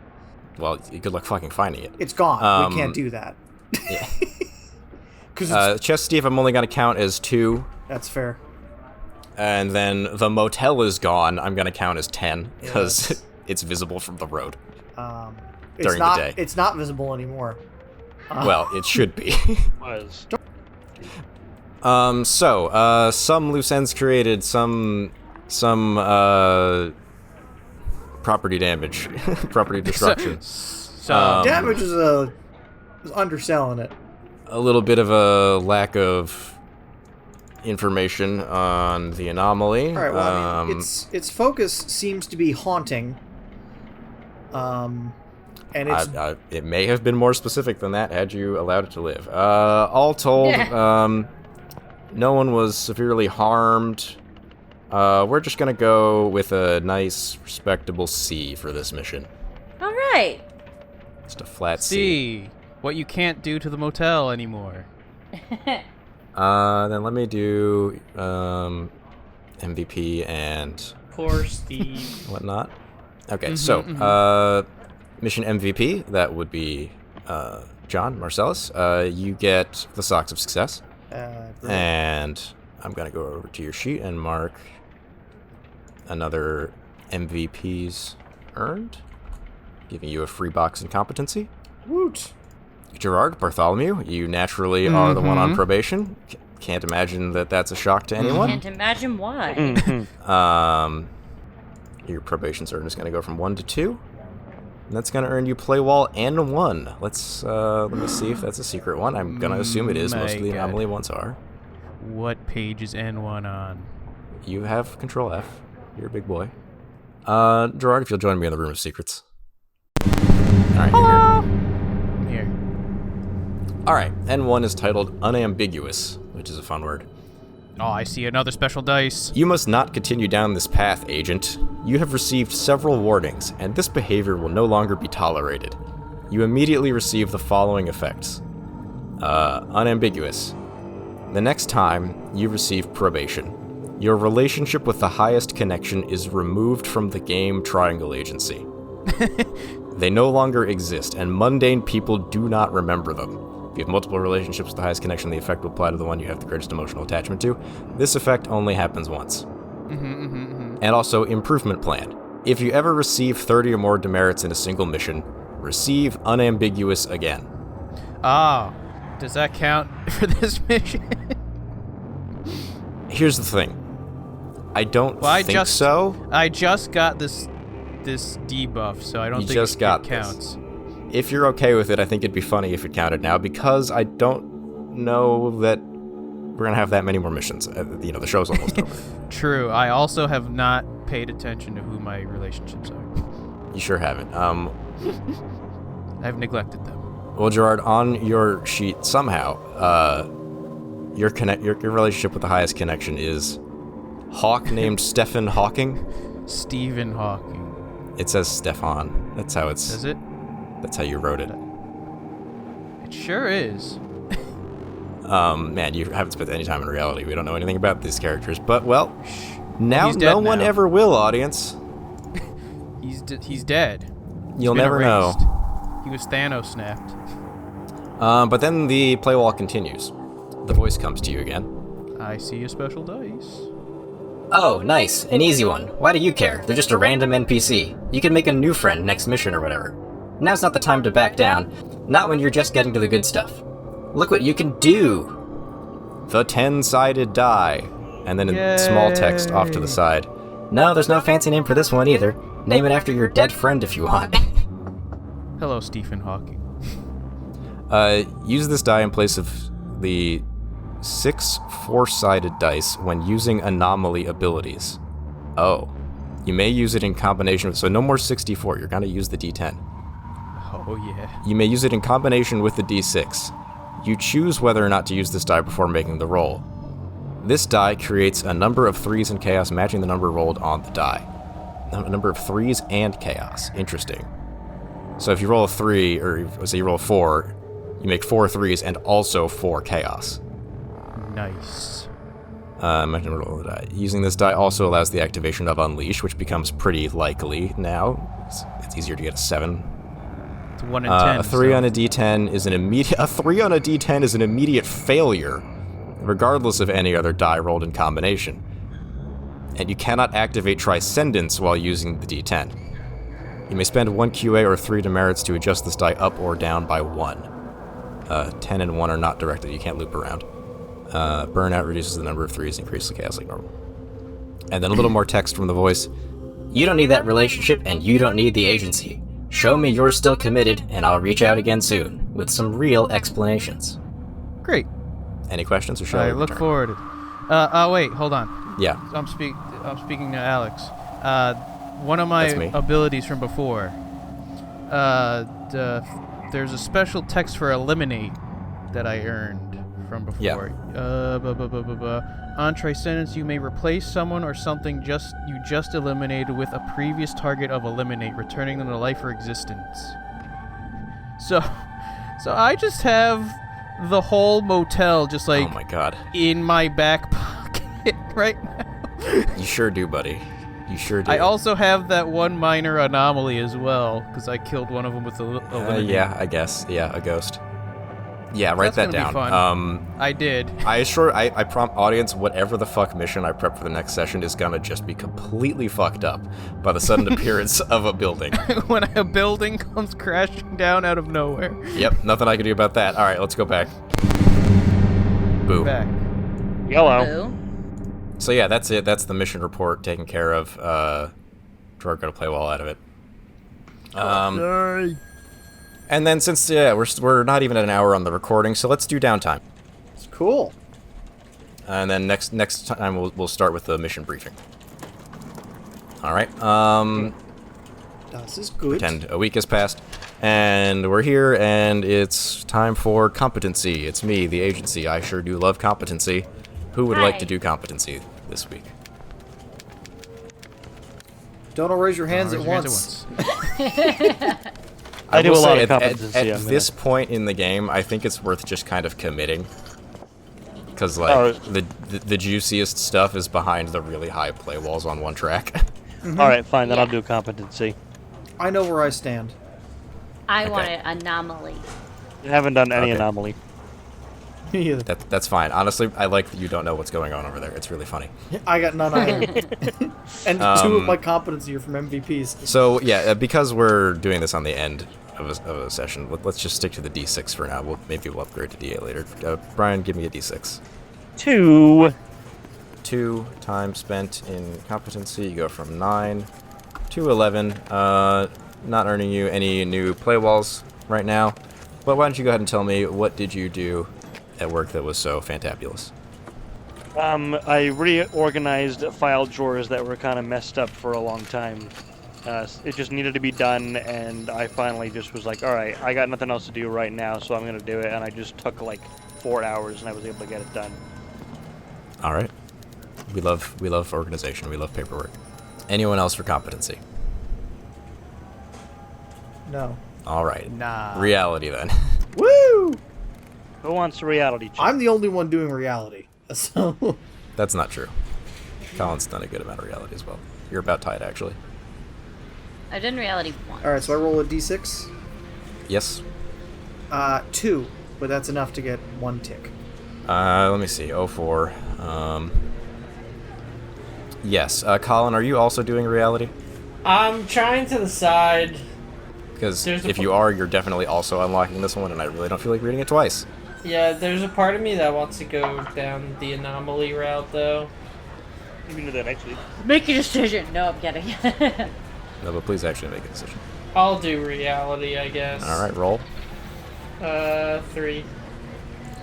Well, good luck fucking finding it.
It's gone. We can't
Um,
do that.
Yeah.
Because
Chess Steve, I'm only gonna count as 2.
that's fair.
And then the motel is gone. I'm gonna count as 10 because
Yes.
it's visible from the road.
It's
During the
not,
day.
It's not visible anymore.
Well, it should be.
Was.
Some loose ends created, some property damage, property destruction.
So
Damage is underselling it.
A little bit of a lack of information on the anomaly.
All right. Well, I mean, its focus seems to be haunting. And it's
it may have been more specific than that had you allowed it to live. All told, no one was severely harmed. We're just gonna go with a nice, respectable C for this mission.
All right.
Just a flat C.
see what you can't do to the motel anymore.
Then let me do MVP and
Poor Steve.
whatnot. Okay, so mission MVP, that would be John Marcellus. You get the Socks of Success.
great.
And I'm going to go over to your sheet and mark another MVPs earned, giving you a free box in competency.
Woot.
Gerard, Bartholomew, you naturally are the one on probation. Can't imagine that that's a shock to anyone.
Can't imagine why.
Your probation earn is going to go from 1 to 2. And that's going to earn you play wall and 1. Let me see if that's a secret one. I'm going to assume it is. Most of the anomaly ones are.
What page is N1 on?
You have Control F. You're a big boy. Gerard, if you'll join me in the Room of Secrets. Alright,
I'm here.
Alright, N1 is titled Unambiguous, which is a fun word.
Oh, I see another special dice.
You must not continue down this path, Agent. You have received several warnings, and this behavior will no longer be tolerated. You immediately receive the following effects. Unambiguous. The next time, you receive probation. Your relationship with the highest connection is removed from the game Triangle Agency. They no longer exist, and mundane people do not remember them. If you have multiple relationships with the highest connection, the effect will apply to the one you have the greatest emotional attachment to. This effect only happens once. And also, improvement plan. If you ever receive 30 or more demerits in a single mission, receive unambiguous again.
Oh, does that count for this mission?
Here's the thing. I don't think so.
I just got this debuff, so I don't think it counts.
If you're okay with it, I think it'd be funny if it counted now, because I don't know that we're gonna have that many more missions. The show's almost over.
True. I also have not paid attention to who my relationships are.
You sure haven't.
I've neglected them.
Well, Gerard, on your sheet somehow, your relationship with the highest connection is Hawk named Stephen Hawking.
Stephen Hawking.
It says Stefan. That's how it's.
Does it?
That's how you wrote it.
It sure is.
Man, you haven't spent any time in reality. We don't know anything about these characters, but well, now no one
now.
ever will, audience.
He's dead.
You'll never know.
He was Thanos snapped.
But then the play wall continues. The voice comes to you again.
I see a special dice.
Oh, nice. An easy one. Why do you care? They're just a random NPC. You can make a new friend next mission or whatever. Now's not the time to back down. Not when you're just getting to the good stuff. Look what you can do!
The 10-sided die. And then in small text off to the side.
No, there's no fancy name for this one either. Name it after your dead friend if you want.
Hello, Stephen Hawking.
Use this die in place of the 6 4-sided dice when using anomaly abilities. Oh. You may use it in combination with... So no more 64. You're going to use the D10.
Oh, yeah.
You may use it in combination with the D6. You choose whether or not to use this die before making the roll. This die creates a number of 3s in chaos matching the number rolled on the die. A number of 3s and chaos. Interesting. So if you roll a 3, or say you roll a 4, you make 4 3s and also 4 chaos.
Nice.
Roll the die. Using this die also allows the activation of Unleash, which becomes pretty likely now. It's easier to get a 7.
It's 1 in 10.
A 3 on a D10 is an immediate. A 3 on a D10 is an immediate failure, regardless of any other die rolled in combination. And you cannot activate Transcendence while using the D10. You may spend 1 QA or 3 demerits to adjust this die up or down by 1. 10 and 1 are not directed. You can't loop around. Burnout reduces the number of 3s, increases the chaos like normal. And then a little more text from the voice.
You don't need that relationship, and you don't need the agency. Show me you're still committed, and I'll reach out again soon, with some real explanations.
Great.
Any questions, or shall
I
we
look
return?
forward to it. Wait, hold on.
Yeah.
I'm speaking to Alex. One of my
That's me.
abilities from before. There's a special text for eliminate that I earned from before. On Transcendence, you may replace someone or something you just eliminated with a previous target of eliminate, returning them to life or existence. So I just have the whole motel just like
Oh my god.
in my back pocket right now.
You sure do, buddy. You sure do.
I also have that one minor anomaly as well, because I killed one of them with a eliminate.
Yeah, I guess. Yeah, a ghost. Yeah, write
That's
that
gonna
down.
be fun. I did.
I prompt audience, whatever the fuck mission I prep for the next session is gonna just be completely fucked up by the sudden appearance of a building.
When a building comes crashing down out of nowhere.
Yep, nothing I can do about that. Alright, let's go back. Boo.
Back.
Yellow.
Boo.
So yeah, that's it. That's the mission report taken care of. Gerard got a play wall out of it.
Sorry.
And then since we're not even at an hour on the recording, so let's do downtime.
It's cool.
And then next time we'll start with the mission briefing. All right.
Das ist gut.
Pretend a week has passed, and we're here, and it's time for competency. It's me, the agency. I sure do love competency. Who would like to do competency this week?
Don't all raise your hands at once.
I do
will
a lot
say
of competency.
At this point in the game, I think it's worth just kind of committing. Because, like, the juiciest stuff is behind the really high play walls on one track.
Mm-hmm.
All right, fine. Then I'll do competency.
I know where I stand.
I want an anomaly.
You haven't done any
Okay.
anomaly.
Me either.
That's fine. Honestly, I like that you don't know what's going on over there. It's really funny.
I got none either. And 2 of my competency are from MVPs.
So, yeah, because we're doing this on the end of a session, let's just stick to the D6 for now. Maybe we'll upgrade to D8 later. Brian, give me a D6.
2.
2 time spent in competency. You go from 9 to 11. Not earning you any new play walls right now. But why don't you go ahead and tell me, what did you do at work that was so fantabulous?
I reorganized file drawers that were kind of messed up for a long time. It just needed to be done, and I finally just was like, all right, I got nothing else to do right now, so I'm going to do it. And I just took like 4 hours, and I was able to get it done.
All right. We love organization. We love paperwork. Anyone else for competency?
No.
All right.
Nah.
Reality then.
Woo!
Who wants a reality check?
I'm the only one doing reality. So.
That's not true. Colin's done a good amount of reality as well. You're about tied, actually.
I've done reality once.
Alright, so I roll a d6.
Yes.
2, but that's enough to get 1 tick.
Let me see. 04. Yes. Colin, are you also doing reality?
I'm trying to decide.
Because
There's a
if you are, you're definitely also unlocking this one, and I really don't feel like reading it twice.
Yeah, there's a part of me that wants to go down the anomaly route, though.
You can do that next week.
Make a decision. No, I'm kidding.
No, but please actually make a decision.
I'll do reality, I guess.
All right, roll.
3.
You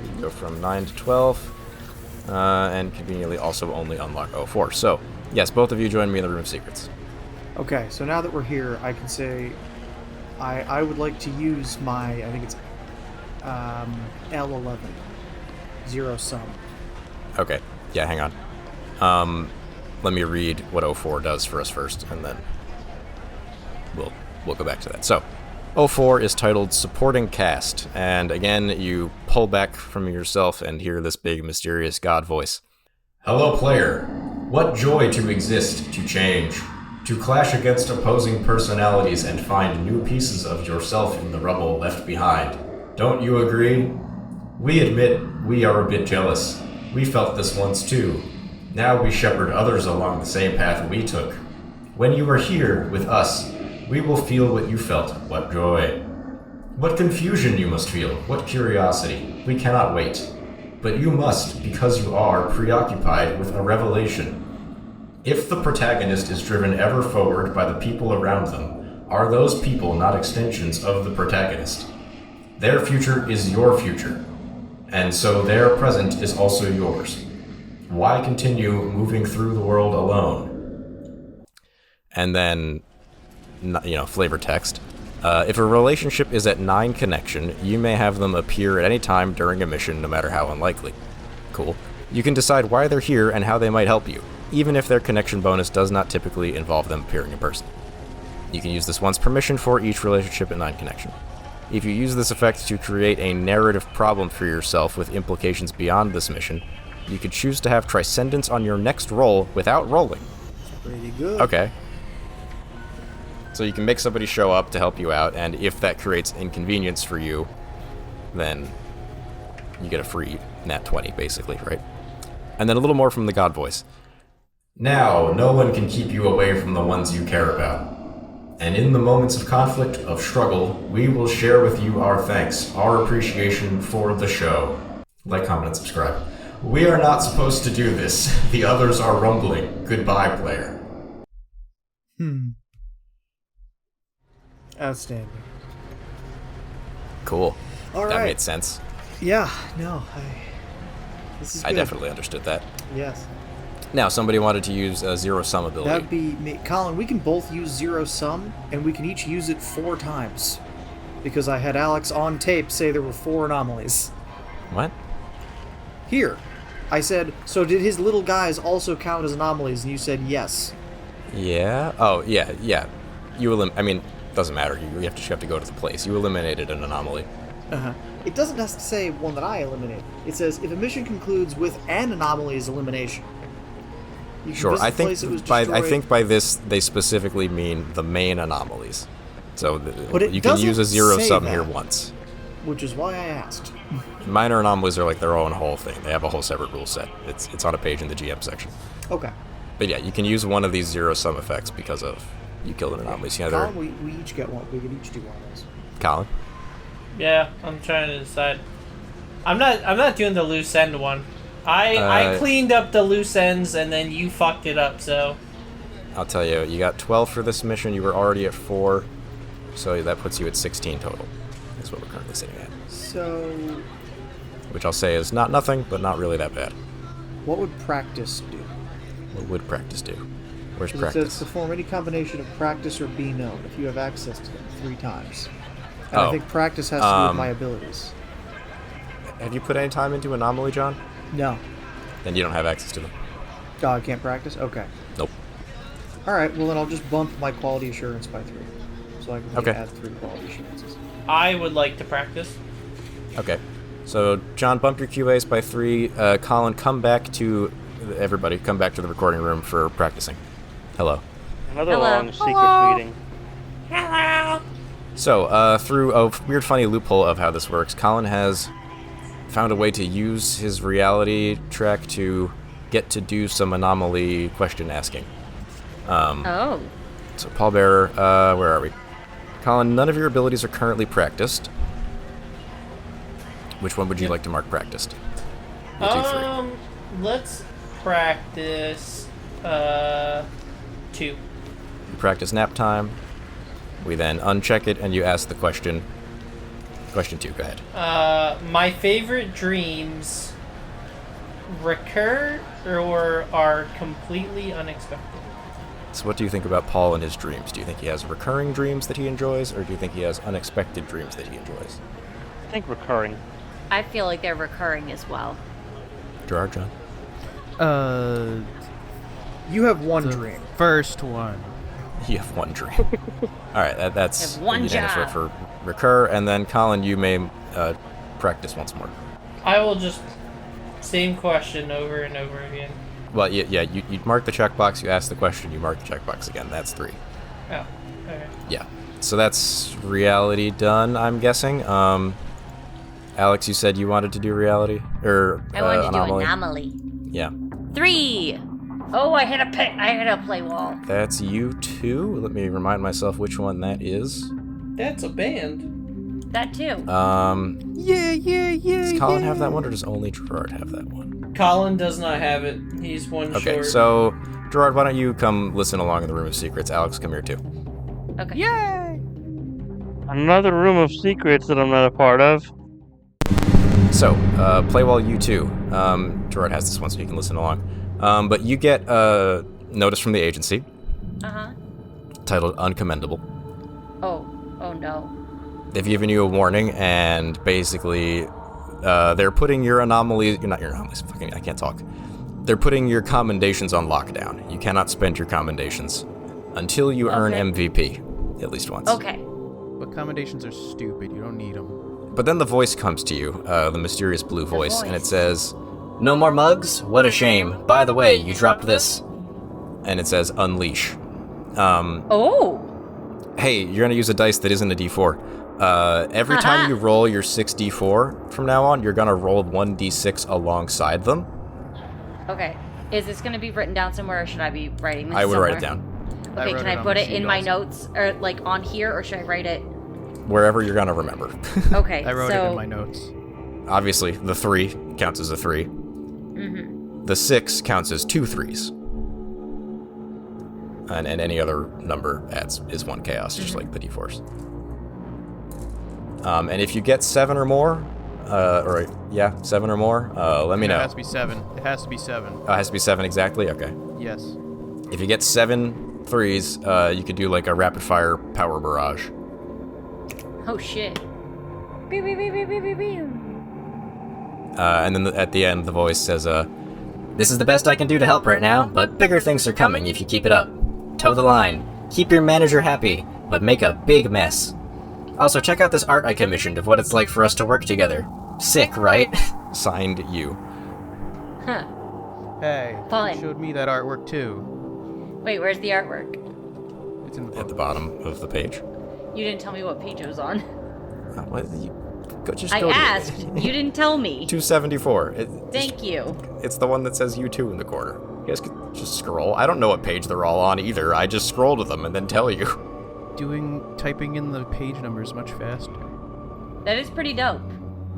can go from 9 to 12, and conveniently also only unlock 04. So, yes, both of you join me in the Room of Secrets.
Okay, so now that we're here, I can say I would like to use my, I think it's L11. 0 sum.
Okay, yeah, hang on. Let me read what 04 does for us first, and then we'll go back to that. So, 04 is titled Supporting Cast, and again, you pull back from yourself and hear this big, mysterious God voice. Hello, player. What joy to exist, to change, to clash against opposing personalities and find new pieces of yourself in the rubble left behind. Don't you agree? We admit we are a bit jealous. We felt this once too. Now we shepherd others along the same path we took. When you are here with us, we will feel what you felt, what joy. What confusion you must feel, what curiosity. We cannot wait. But you must, because you are preoccupied with a revelation. If the protagonist is driven ever forward by the people around them, are those people not extensions of the protagonist? Their future is your future, and so their present is also yours. Why continue moving through the world alone? And then, flavor text. If a relationship is at 9 connection, you may have them appear at any time during a mission, no matter how unlikely. Cool. You can decide why they're here and how they might help you, even if their connection bonus does not typically involve them appearing in person. You can use this once per mission for each relationship at 9 connection. If you use this effect to create a narrative problem for yourself with implications beyond this mission, you could choose to have Transcendence on your next roll without rolling.
Pretty good.
Okay. So you can make somebody show up to help you out, and if that creates inconvenience for you, then you get a free nat 20, basically, right? And then a little more from the God voice. Now, no one can keep you away from the ones you care about. And in the moments of conflict, of struggle, we will share with you our thanks, our appreciation for the show. Like, comment, and subscribe. We are not supposed to do this. The others are rumbling. Goodbye, player.
Outstanding.
Cool.
All
That
right.
made sense.
Yeah, no, this is
I
good.
definitely understood that.
Yes.
Now, somebody wanted to use a zero sum ability.
That would be me. Colin, we can both use zero sum, and we can each use it 4 times. Because I had Alex on tape say there were 4 anomalies.
What?
Here. I said, so did his little guys also count as anomalies? And you said yes.
Yeah. Oh, yeah. I mean, doesn't matter. You have to go to the place. You eliminated an anomaly.
Uh-huh. It doesn't have to say one that I eliminated. It says, if a mission concludes with an anomaly's elimination. You can
Sure.
visit
I
the place it was
think by this they specifically mean the main anomalies. So
But it
you can use a
doesn't
zero
say
sum
that.
here once.
Which is why I asked.
Minor anomalies are like their own whole thing. They have a whole separate rule set. It's on a page in the GM section.
Okay.
But yeah, you can use one of these zero sum effects because of you killed an anomaly. So either
Colin, we each get one. We can each do one of those.
Colin.
Yeah, I'm trying to decide. I'm not doing the loose end one. I cleaned up the loose ends and then you fucked it up, so
I'll tell you, you got 12 for this mission. You were already at 4, so that puts you at 16 total. Is what we're currently sitting at.
So,
Which I'll say is not nothing, but not really that bad.
what would practice do?
What would practice do? Where's
'Cause it says
practice?
perform any combination of practice or be known if you have access to them 3 times. And
Oh.
I think practice has to do with my abilities.
Have you put any time into anomaly, John?
No.
Then you don't have access to them.
Oh, I can't practice? Okay.
Nope.
Alright, well then I'll just bump my quality assurance by 3. So I can
Okay.
add 3 quality assurances.
I would like to practice.
Okay. So, John, bump your QAs by 3. Colin, come back to... Everybody, come back to the recording room for practicing. Hello.
Another
Hello.
long secret
Hello.
meeting.
So, through a weird, funny loophole of how this works, Colin has found a way to use his reality track to get to do some anomaly question asking.
Oh.
So, Pallbearer, where are we? Colin, none of your abilities are currently practiced. Which one would you like to mark practiced? 1, 2, 3.
Let's practice 2.
You practice nap time. We then uncheck it and you ask the question. Question 2, go ahead.
My favorite dreams recur or are completely unexpected.
So what do you think about Paul and his dreams? Do you think he has recurring dreams that he enjoys, or do you think he has unexpected dreams that he enjoys?
I think recurring.
I feel like they're recurring as well.
Gerard, John?
You have one dream.
First one.
You have one dream. All right, that's
Have one
unanimous
job.
for recur, and then Colin, you may practice once more.
I will just same question over and over again.
Well, yeah, you mark the checkbox, you ask the question, you mark the checkbox again. That's 3.
Oh, okay.
Yeah. So that's reality done, I'm guessing. Alex, you said you wanted to do reality or
I wanted to
anomaly?
do anomaly.
Yeah.
3. Oh, I hit a play wall.
That's you too. Let me remind myself which one that is.
That's a band.
That too.
Does Colin have that one, or does only Gerard have that one?
Colin does not have it. He's one
Okay,
short.
so Gerard, why don't you come listen along in the Room of Secrets? Alex, come here too.
Okay.
Yay!
Another room of secrets that I'm not a part of.
So, play while you two. Gerard has this one, so you can listen along. But you get a notice from the agency
Uh-huh.
titled Uncommendable.
Oh no.
They've given you a warning, and basically, they're putting your anomalies. Not your anomalies. Fucking, I can't talk. They're putting your commendations on lockdown. You cannot spend your commendations until you earn
Okay.
MVP at least once.
Okay.
But commendations are stupid. You don't need them.
But then the voice comes to you, the mysterious blue voice, and it
voice.
says,
No more mugs? What a shame. By the way, you dropped this.
and it says unleash.
Oh.
Hey, you're gonna use a dice that isn't a D4. Every time you roll your 6D4 from now on, you're gonna roll 1D6 alongside them.
Okay. Is this going to be written down somewhere, or should I be writing this
I would
somewhere?
write it down.
Okay,
wrote
can
it
I
on
put
the
it in
sheet
my
also.
notes, or like on here, or should I write it?
Wherever you're gonna remember.
Okay,
I wrote
so
it in my notes.
Obviously, the 3 counts as a 3. The 6 counts as 2 3s. And any other number is 1 chaos, just like the D-Force. And if you get 7 or more, 7 or more, let me know.
It has to be 7. It has to be 7.
Oh, it has to be 7 exactly? Okay.
Yes.
If you get 7 threes, you could do like a rapid fire power barrage.
Oh shit. Beep, beep, beep, beep, beep, beep, beep.
And then at the end, the voice says,
This is the best I can do to help right now, but bigger things are coming if you keep it up. Toe the line. Keep your manager happy, but make a big mess. Also, check out this art I commissioned of what it's like for us to work together. Sick, right?
signed you.
Huh.
Hey,
Fun.
you showed me that artwork too.
Wait, where's the artwork?
It's in the
At
book.
the bottom of the page.
You didn't tell me what page it was on.
Oh,
I asked. You didn't tell me.
274.
Thank you.
It's the one that says U2 in the corner. You guys could just scroll. I don't know what page they're all on either. I just scroll to them and then tell you.
Typing in the page numbers much faster.
That is pretty dope.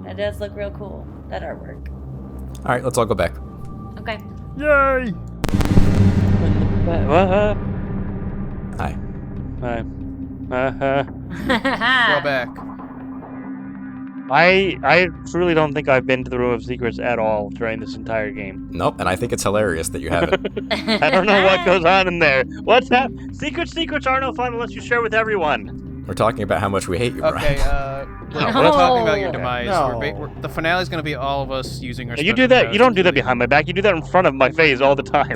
That does look real cool. That artwork.
All right, let's all go back.
Okay.
Yay!
Hi.
We're back.
I truly don't think I've been to the Room of Secrets at all during this entire game.
Nope, and I think it's hilarious that you haven't.
I don't know what goes on in there. What's that? Secrets are no fun unless you share with everyone.
We're talking about how much we hate you, Brian.
Okay, we're
No.
talking about your demise.
No.
The finale's gonna be all of us using our
You
special
do that.
powers
You don't do that
completely.
behind my back. You do that in front of my face all the time.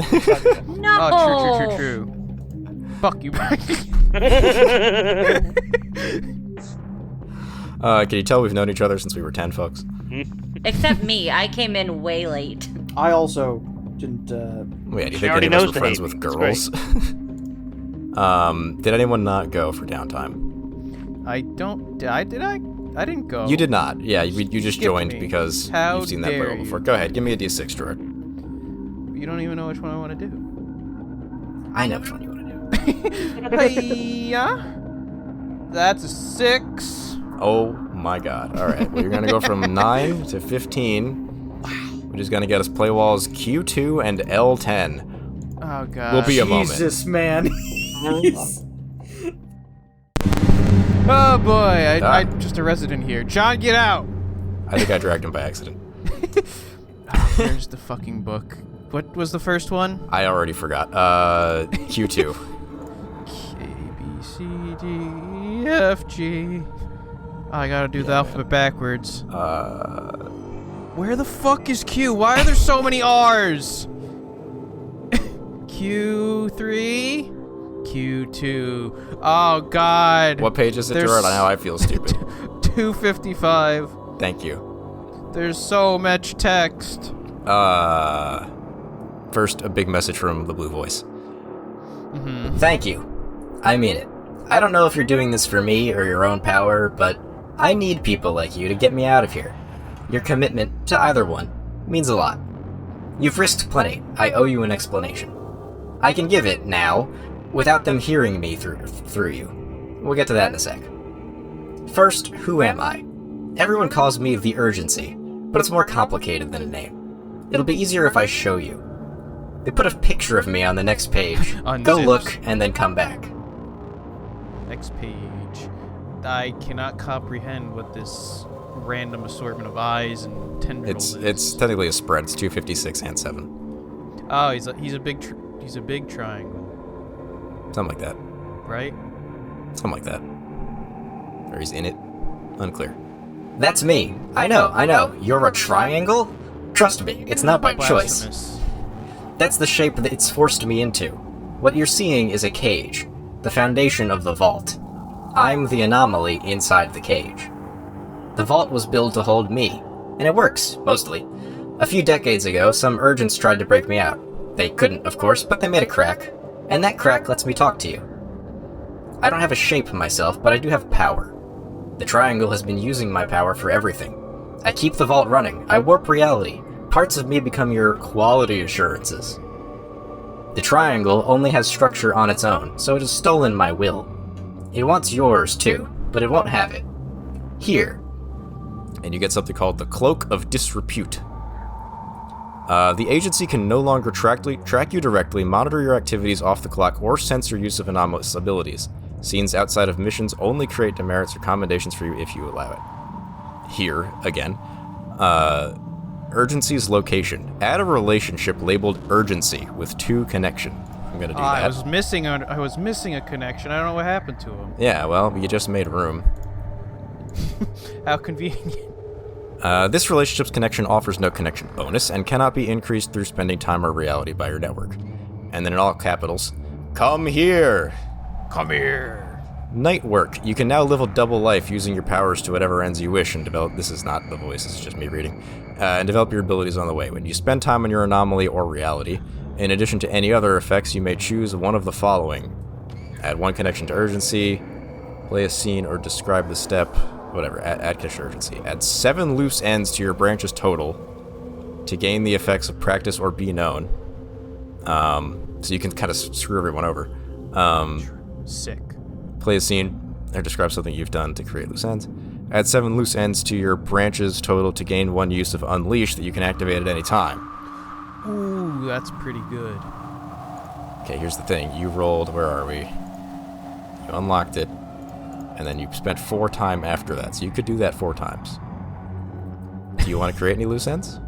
No.
Oh, true. Fuck you, Brian.
Can you tell we've known each other since we were 10, folks?
Except me. I came in way late.
I also didn't.
Wait, do you
She
think
already
any of us
knows
were
to
friends
hate
with
me. It's
girls? Did anyone not go for downtime?
I didn't go.
You did not. Yeah, you just
Skipped
joined
me.
because
How
you've seen that
dare
photo
you.
before. Go ahead, give me a D6, Gerard.
You don't even know which one I want to do.
I know which one you want to do.
Hey-ya. That's a 6.
Oh my god. Alright, well, you're going to go from 9 to 15, which is going to get us play walls Q2 and L10.
Oh god.
Will be a moment.
Jesus, man.
Oh boy, I'm just a resident here. John, get out!
I think I dragged him by accident.
Where's the fucking book? What was the first one?
I already forgot. Q2.
A, B, C, D, E, F, G. Oh, I gotta do the alphabet backwards. Where the fuck is Q? Why are there so many R's? Q3? Q2. Oh god.
What page is it,
There's-
Gerard? Now I feel stupid.
255.
Thank you.
There's so much text.
First, a big message from the blue voice.
Thank you. I mean it. I don't know if you're doing this for me or your own power, but I need people like you to get me out of here. Your commitment to either one means a lot. You've risked plenty. I owe you an explanation. I can give it now, without them hearing me through you. We'll get to that in a sec. First, who am I? Everyone calls me the Urgency, but it's more complicated than a name. It'll be easier if I show you. They put a picture of me on the next page. Go
Unzipped.
look, and then come back.
Next page. I cannot comprehend what this random assortment of eyes and tendrils is.
It's technically a spread. It's 256 and 7.
Oh, he's a big triangle,
Something like that.
right?
Something like that. Or he's in it. Unclear.
That's me. I know. You're a triangle? Trust me, it's not by choice.
Blasphemous.
That's the shape that it's forced me into. What you're seeing is a cage, the foundation of the vault. I'm the anomaly inside the cage. The vault was built to hold me, and it works, mostly. A few decades ago, some urgents tried to break me out. They couldn't, of course, but they made a crack, and that crack lets me talk to you. I don't have a shape myself, but I do have power. The triangle has been using my power for everything. I keep the vault running, I warp reality. Parts of me become your quality assurances. The triangle only has structure on its own, so it has stolen my will. It wants yours too, but it won't have it. Here.
And you get something called the Cloak of Disrepute. The agency can no longer track you directly, monitor your activities off the clock, or sense your use of anomalous abilities. Scenes outside of missions only create demerits or commendations for you if you allow it. Here, again, urgency's location. Add a relationship labeled urgency with to connection. I'm gonna do that.
I was missing a connection. I don't know what happened to him.
Yeah, well, you just made room.
How convenient.
This relationship's connection offers no connection bonus and cannot be increased through spending time or reality by your network. And then in all capitals, come here!
Come here.
Night work. You can now live a double life using your powers to whatever ends you wish and develop... This is not the voice, this is just me reading. And develop your abilities on the way. When you spend time on your anomaly or reality, in addition to any other effects, you may choose one of the following. Add one connection to urgency, play a scene, or describe the step... Whatever, add connection to urgency. Add 7 loose ends to your branches total to gain the effects of practice or be known. So you can kind of screw everyone over.
Sick.
Play a scene or describe something you've done to create loose ends. Add 7 loose ends to your branches total to gain 1 use of Unleash that you can activate at any time.
Ooh, that's pretty good.
Okay, here's the thing. You rolled, where are we? You unlocked it, and then you spent 4 time after that, so you could do that 4 times. Do you want to create any loose ends?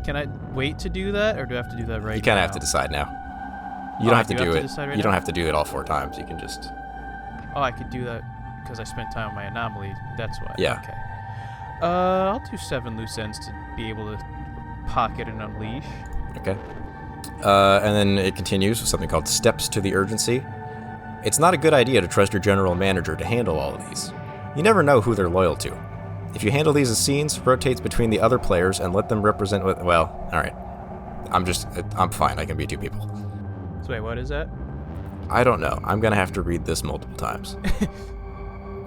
Can I wait to do that, or do I have to do that right now?
You kind of have to decide now. You don't have to do it.
Right
you don't have to do it all 4 times. You can just...
Oh, I could do that because I spent time on my anomaly. That's why.
Yeah.
Okay. I'll do 7 loose ends to be able to pocket and unleash.
Okay. And then it continues with something called Steps to the Urgency. It's not a good idea to trust your general manager to handle all of these. You never know who they're loyal to. If you handle these as scenes, rotates between the other players and let them represent what... Well, alright. I'm fine. I can be 2 people.
So wait, what is that?
I don't know. I'm going to have to read this multiple times.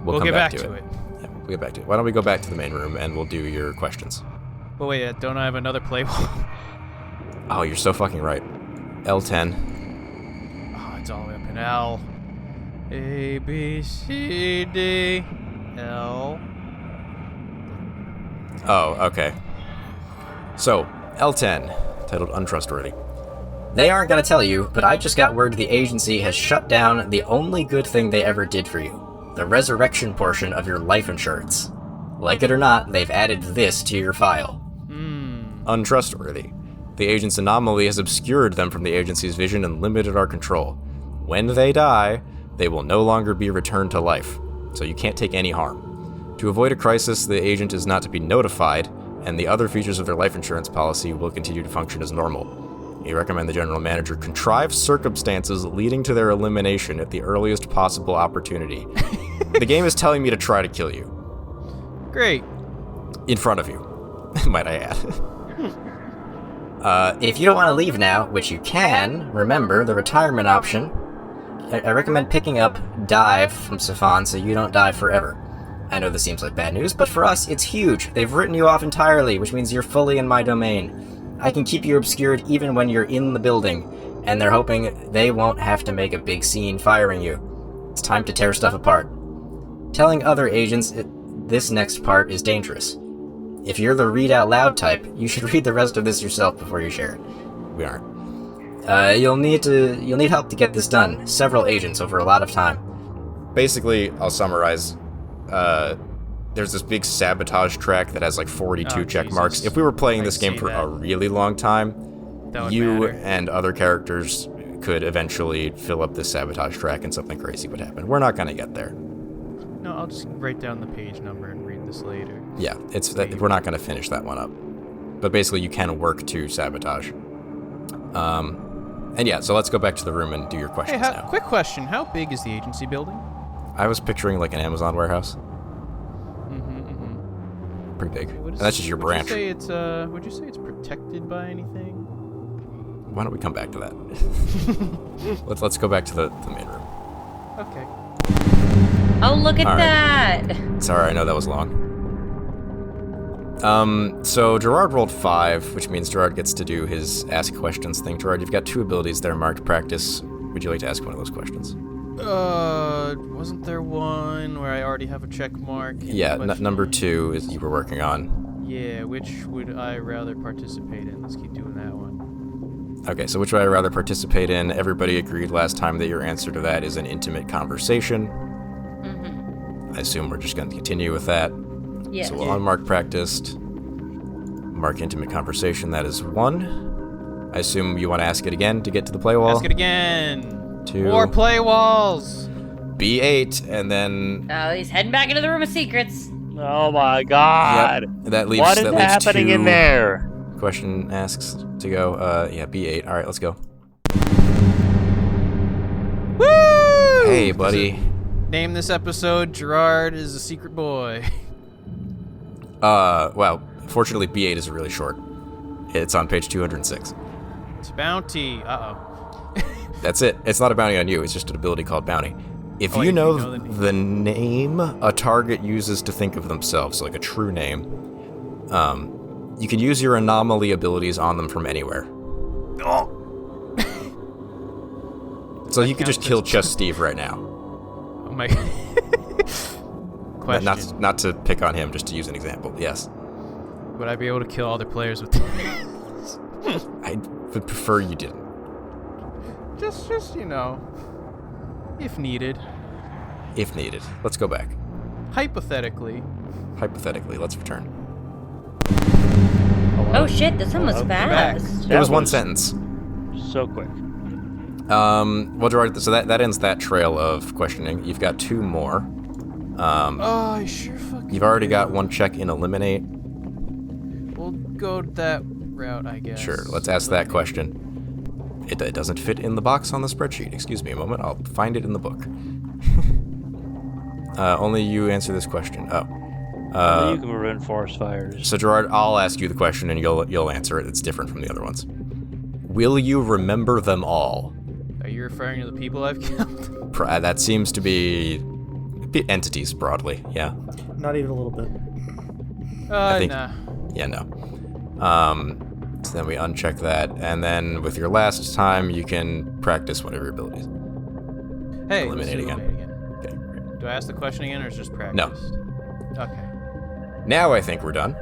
We'll
come
get back to it.
Yeah, we'll get back to it. Why don't we go back to the main room and we'll do your questions.
But wait, don't I have another play wall?
Oh, you're so fucking right. L10.
Oh, it's all the way up in L. A, B, C, D, L.
Oh, okay. So, L10, titled Untrustworthy.
They aren't gonna tell you, but I just got word the agency has shut down the only good thing they ever did for you. The resurrection portion of your life insurance. Like it or not, they've added this to your file.
Untrustworthy. The agent's anomaly has obscured them from the agency's vision and limited our control. When they die, they will no longer be returned to life, so you can't take any harm. To avoid a crisis, the agent is not to be notified, and the other features of their life insurance policy will continue to function as normal. You recommend the general manager contrive circumstances leading to their elimination at the earliest possible opportunity. The game is telling me to try to kill you.
Great.
In front of you, might I add.
If you don't want to leave now, which you can, remember the retirement option. I recommend picking up Dive from Safan so you don't die forever. I know this seems like bad news, but for us, it's huge. They've written you off entirely, which means you're fully in my domain. I can keep you obscured even when you're in the building, and they're hoping they won't have to make a big scene firing you. It's time to tear stuff apart. Telling other agents this next part is dangerous. If you're the read out loud type, you should read the rest of this yourself before you share it.
We aren't.
You'll need help to get this done. Several agents over a lot of time.
Basically, I'll summarize. There's this big sabotage track that has like 42 check marks.
Jesus.
If we were playing
I
this game
see
for
that.
a really long time,
That would
you
matter.
and other characters could eventually fill up this sabotage track and something crazy would happen. We're not going to get there.
No, I'll just write down the page number and read this later.
Yeah, we're not going to finish that one up. But basically, you can work to sabotage. And yeah, so let's go back to the room and do your
Hey,
questions now.
quick question. How big is the agency building?
I was picturing like an Amazon warehouse. Pretty big.
What
And
is-
that's just your branch.
Would you say it's protected by anything?
Why don't we come back to that? let's go back to the main room.
Okay.
Oh, look at
All right.
that!
Sorry, I know that was long. So Gerard rolled 5, which means Gerard gets to do his ask questions thing. Gerard, you've got 2 abilities there marked practice. Would you like to ask one of those questions?
Wasn't there one where I already have a check mark?
Yeah, number 2 is you were working on.
Yeah, which would I rather participate in? Let's keep doing that one.
Okay, so which would I rather participate in? Everybody agreed last time that your answer to that is an intimate conversation. I assume we're just going to continue with that.
Yes.
So we'll unmark practiced. Mark intimate conversation, that is 1. I assume you want to ask it again to get to the play wall?
Ask it again.
2.
More play walls.
B8, and then...
Oh, he's heading back into the room of secrets.
Oh my god.
Yep, that leaves,
What is
that leaves
happening
2
in there?
Question asks to go. Yeah, B8. All right, let's go.
Woo!
Hey, buddy.
Name this episode Gerard is a secret boy.
Well, fortunately, B8 is really short. It's on page 206.
It's bounty. Uh-oh.
That's it. It's not a bounty on you. It's just an ability called bounty. If you know the name a target uses to think of themselves, like a true name, you can use your anomaly abilities on them from anywhere. So you could just kill Chess Steve right now.
Oh my. Question.
Not to pick on him, just to use an example. Yes.
Would I be able to kill other players with this?
I would prefer you didn't.
Just you know, if needed.
If needed. Let's go back.
Hypothetically.
Hypothetically, let's return.
Oh shit, this one was
back.
fast.
It was one sentence.
So quick.
Well, Gerard, so that ends that trail of questioning. You've got 2 more.
Oh, I sure fucking
You've already got 1 check in Eliminate.
We'll go that route, I guess.
Sure, let's ask that question. It doesn't fit in the box on the spreadsheet. Excuse me a moment, I'll find it in the book. Only you answer this question.
You can prevent forest fires.
So Gerard, I'll ask you the question and you'll answer it. It's different from the other ones. Will you remember them all?
Are you referring to the people I've killed?
That seems to be entities broadly, yeah.
Not even a little bit.
I think-
Nah.
Yeah, no. So then we uncheck that, and then with your last time, you can practice one of your abilities.
Hey,
Eliminate
let's
again.
Okay. Do I ask the question again, or is it just practice?
No.
Okay.
Now I think we're done.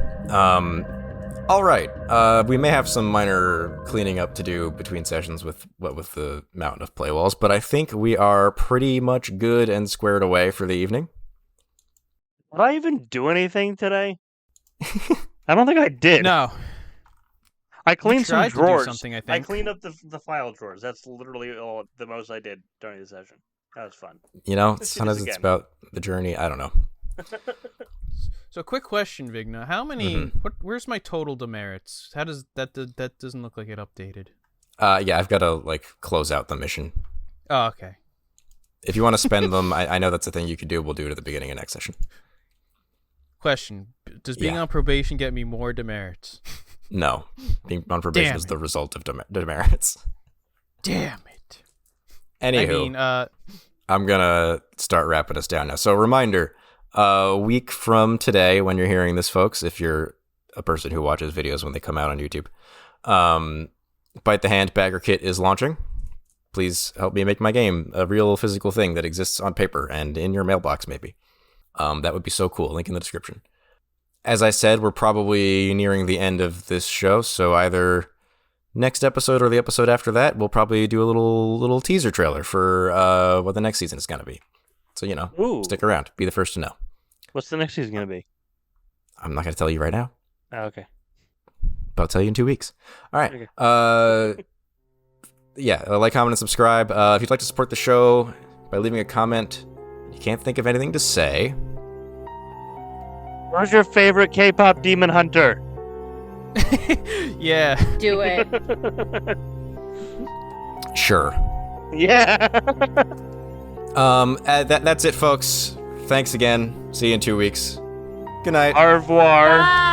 All right. We may have some minor cleaning up to do between sessions with the mountain of play walls, but I think we are pretty much good and squared away for the evening.
Did I even do anything today? I don't think I did.
No.
I cleaned some
tried to do
drawers.
something, I
I
think.
cleaned up the file drawers. That's literally the most I did during the session. That was fun.
You know,
Let's do
sometimes
this
it's
again.
about the journey. I don't know.
So, quick question, Vigna. How many? Where's my total demerits? How does that doesn't look like it updated?
Yeah, I've got to close out the mission.
Oh, okay.
If you want to spend them, I know that's a thing you could do. We'll do it at the beginning of next session.
Question: does being
Yeah.
on probation get me more demerits?
No, being on probation
Damn
is
it.
the result of demerits.
Damn it!
Anywho,
I mean,
I'm gonna start wrapping us down now. So, reminder: a week from today, when you're hearing this, folks, if you're a person who watches videos when they come out on YouTube, Bite the Hand Bagger Kit is launching. Please help me make my game a real physical thing that exists on paper and in your mailbox, maybe. That would be so cool. Link in the description. As I said, we're probably nearing the end of this show, so either next episode or the episode after that, we'll probably do a little teaser trailer for what the next season is going to be. So,
Ooh.
stick around. Be the first to know.
What's the next season going to be?
I'm not going to tell you right now,
Oh, okay.
but I'll tell you in 2 weeks. All right.
Okay.
Yeah, like, comment, and subscribe. If you'd like to support the show by leaving a comment, you can't think of anything to say.
Where's your favorite K-pop demon hunter?
yeah.
Do it.
Sure.
Yeah.
That's it, folks. Thanks again. See you in 2 weeks. Good night.
Au revoir.
Bye.